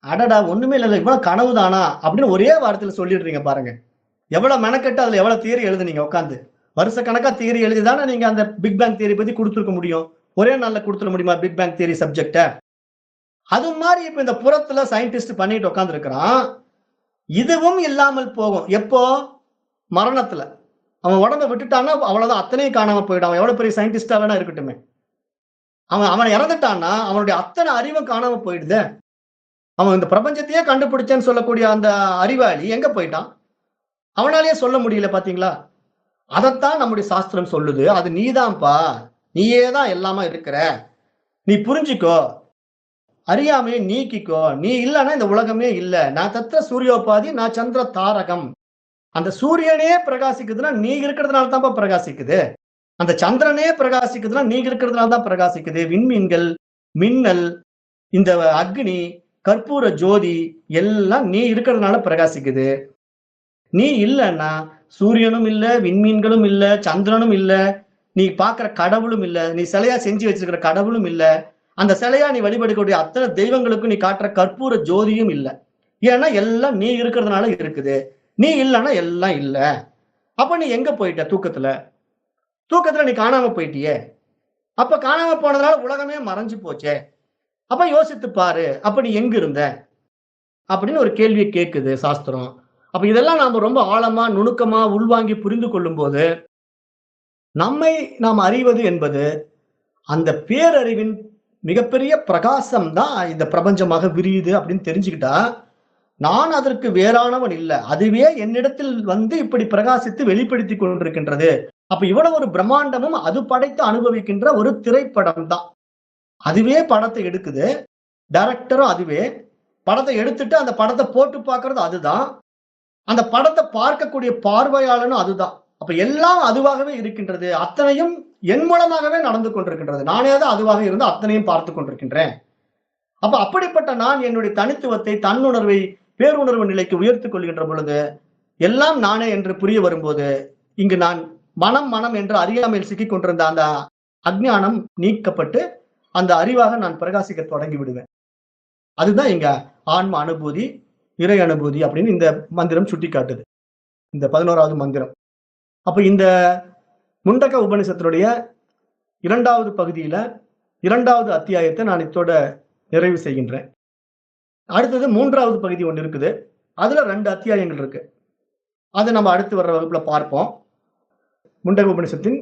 அடடா! ஒண்ணுமே இல்லல்ல. இவ்வளவு கனவு தானா? அப்படின்னு ஒரே வார்த்தையில சொல்லிடுறீங்க பாருங்க. எவ்வளவு மெனக்கெட்டு அதுல எவ்வளவு தியரி எழுதுனீங்க உட்கார்ந்து. வருஷக்கணக்கா தியரி எழுதி தானே நீங்க அந்த பிக் பேங் தியரி பத்தி குடுத்திருக்க முடியும். ஒரே நாள்ல குடுத்துற முடியுமா பிக் பேங் தியரி சப்ஜெக்ட்ட? அது மாரி இப்ப இந்த புறத்துல சயின்டிஸ்ட் பண்ணிட்டு உட்கார்ந்து இருக்கிறான். இதுவும் இல்லாமல் போகும். எப்போ? மரணத்துல. அவன் உடம்ப விட்டுட்டான்னா, அவ்வளவுதான் அத்தனையும் காணாம போயிடும். அவன் எவ்வளவு பெரிய சயின்டிஸ்ட்டா வேணா இருக்கட்டுமே. அவன் இறந்துட்டான்னா, அவனுடைய அத்தனை அறிவும் காணாம போயிடுதே. அவன் இந்த பிரபஞ்சத்தையே கண்டுபிடிச்சேன்னு சொல்லக்கூடிய அந்த அறிவாளி எங்க போயிட்டான்? அவனாலயே சொல்ல முடியல பாத்தீங்களா? அதத்தான் நம்முடைய சாஸ்திரம் சொல்லுது. அது நீதான்ப்பா. நீயே தான் எல்லாமா இருக்கிற. நீ புரிஞ்சுக்கோ. அறியாமையை நீக்கிக்கோ. நீ இல்லன்னா இந்த உலகமே இல்ல. நான் தத்ர சூரியோபாதி, நான் சந்திர தாரகம். அந்த சூரியனே பிரகாசிக்குதுன்னா, நீ இருக்கிறதுனால தான்ப்பா பிரகாசிக்குது. அந்த சந்திரனே பிரகாசிக்குதுன்னா, நீ இருக்கிறதுனால தான் பிரகாசிக்குது. விண்மீன்கள், மின்னல், இந்த அக்னி, கற்பூர ஜோதி எல்லாம் நீ இருக்கிறதுனால பிரகாசிக்குது. நீ இல்லன்னா, சூரியனும் இல்ல, விண்மீன்களும் இல்ல, சந்திரனும் இல்ல, நீ பார்க்கிற கடவுளும் இல்ல, நீ சிலையா செஞ்சு வச்சிருக்கிற கடவுளும் இல்ல, அந்த சிலையா நீ வழிபடக்கூடிய அத்தனை தெய்வங்களுக்கும் நீ காட்டுற கற்பூர ஜோதியும் இல்ல. ஏன்னா எல்லாம் நீ இருக்கிறதுனால இருக்குது. நீ இல்லன்னா எல்லாம் இல்ல. அப்ப நீ எங்க போயிட்ட தூக்கத்துல? தூக்கத்துல நீ காணாம போயிட்டியே. அப்ப காணாம போனதுனால உலகமே மறைஞ்சு போச்சே. அப்ப யோசித்து பாரு. அப்ப நீ எங்க இருந்த? அப்படின்னு ஒரு கேள்விய கேட்குது சாஸ்திரம். அப்ப இதெல்லாம் நாம ரொம்ப ஆழமா, நுணுக்கமா உள்வாங்கி புரிந்து கொள்ளும்போது, நம்மை நாம் அறிவது என்பது, அந்த பேரறிவின் மிகப்பெரிய பிரகாசம் தான் இந்த பிரபஞ்சமாக விரியுது அப்படின்னு தெரிஞ்சுக்கிட்டா, நான் அதற்கு வேறானவன் இல்ல. அதுவே என்னிடத்தில் வந்து இப்படி பிரகாசித்து வெளிப்படுத்திக் கொண்டிருக்கின்றது. அப்ப இவ்வளவு ஒரு பிரம்மாண்டமும் அது படைத்து அனுபவிக்கின்ற ஒரு திரைப்படம் தான். அதுவே படத்தை எடுக்குது. டைரக்டரும் அதுவே. படத்தை எடுத்துட்டு அந்த படத்த போட்டு பார்க்கிறது அதுதான். அந்த படத்த பார்க்கக்கூடிய பார்வையாளனும் அதுதான். அப்ப எல்லாம் அதுவாகவே இருக்கின்றது. அத்தனையும் என் மூலமாகவே நடந்து கொண்டிருக்கின்றது. நானே தான் அதுவாக இருந்து அத்தனையும் பார்த்துக் கொண்டிருக்கின்றேன். அப்ப அப்படிப்பட்ட நான் என்னுடைய தனித்துவத்தை, தன்னுணர்வை, பேருணர்வு நிலைக்கு உயர்த்திக் கொள்கின்ற பொழுது, எல்லாம் நானே என்று புரிய வரும்போது, இங்கு நான் மனம் மனம் என்று அறியாமையில் சிக்கிக் கொண்டிருந்த அந்த அஞ்ஞானம் நீக்கப்பட்டு, அந்த அறிவாக நான் பிரகாசிக்க தொடங்கி விடுவேன். அதுதான் இங்க ஆன்ம அனுபூதி, இறை அனுபூதி அப்படின்னு இந்த மந்திரம் சுட்டிக்காட்டுது. இந்த 11வது மந்திரம். அப்ப இந்த முண்டக உபநிஷத்தினுடைய 2வது பகுதியில 2வது அத்தியாயத்தை நான் இத்தோட நிறைவு செய்கின்றேன். அடுத்தது 3வது பகுதி ஒண்ணு இருக்குது. அதுல 2 அத்தியாயங்கள் இருக்கு. அத நம்ம அடுத்து வர்ற வகுப்புல பார்ப்போம். முண்டக உபநிஷத்தின்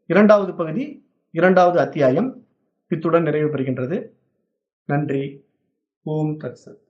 2வது பகுதி, 2வது அத்தியாயம் இத்துடன் நிறைவு பெறுகின்றது. நன்றி. ஓம் தத்சத்.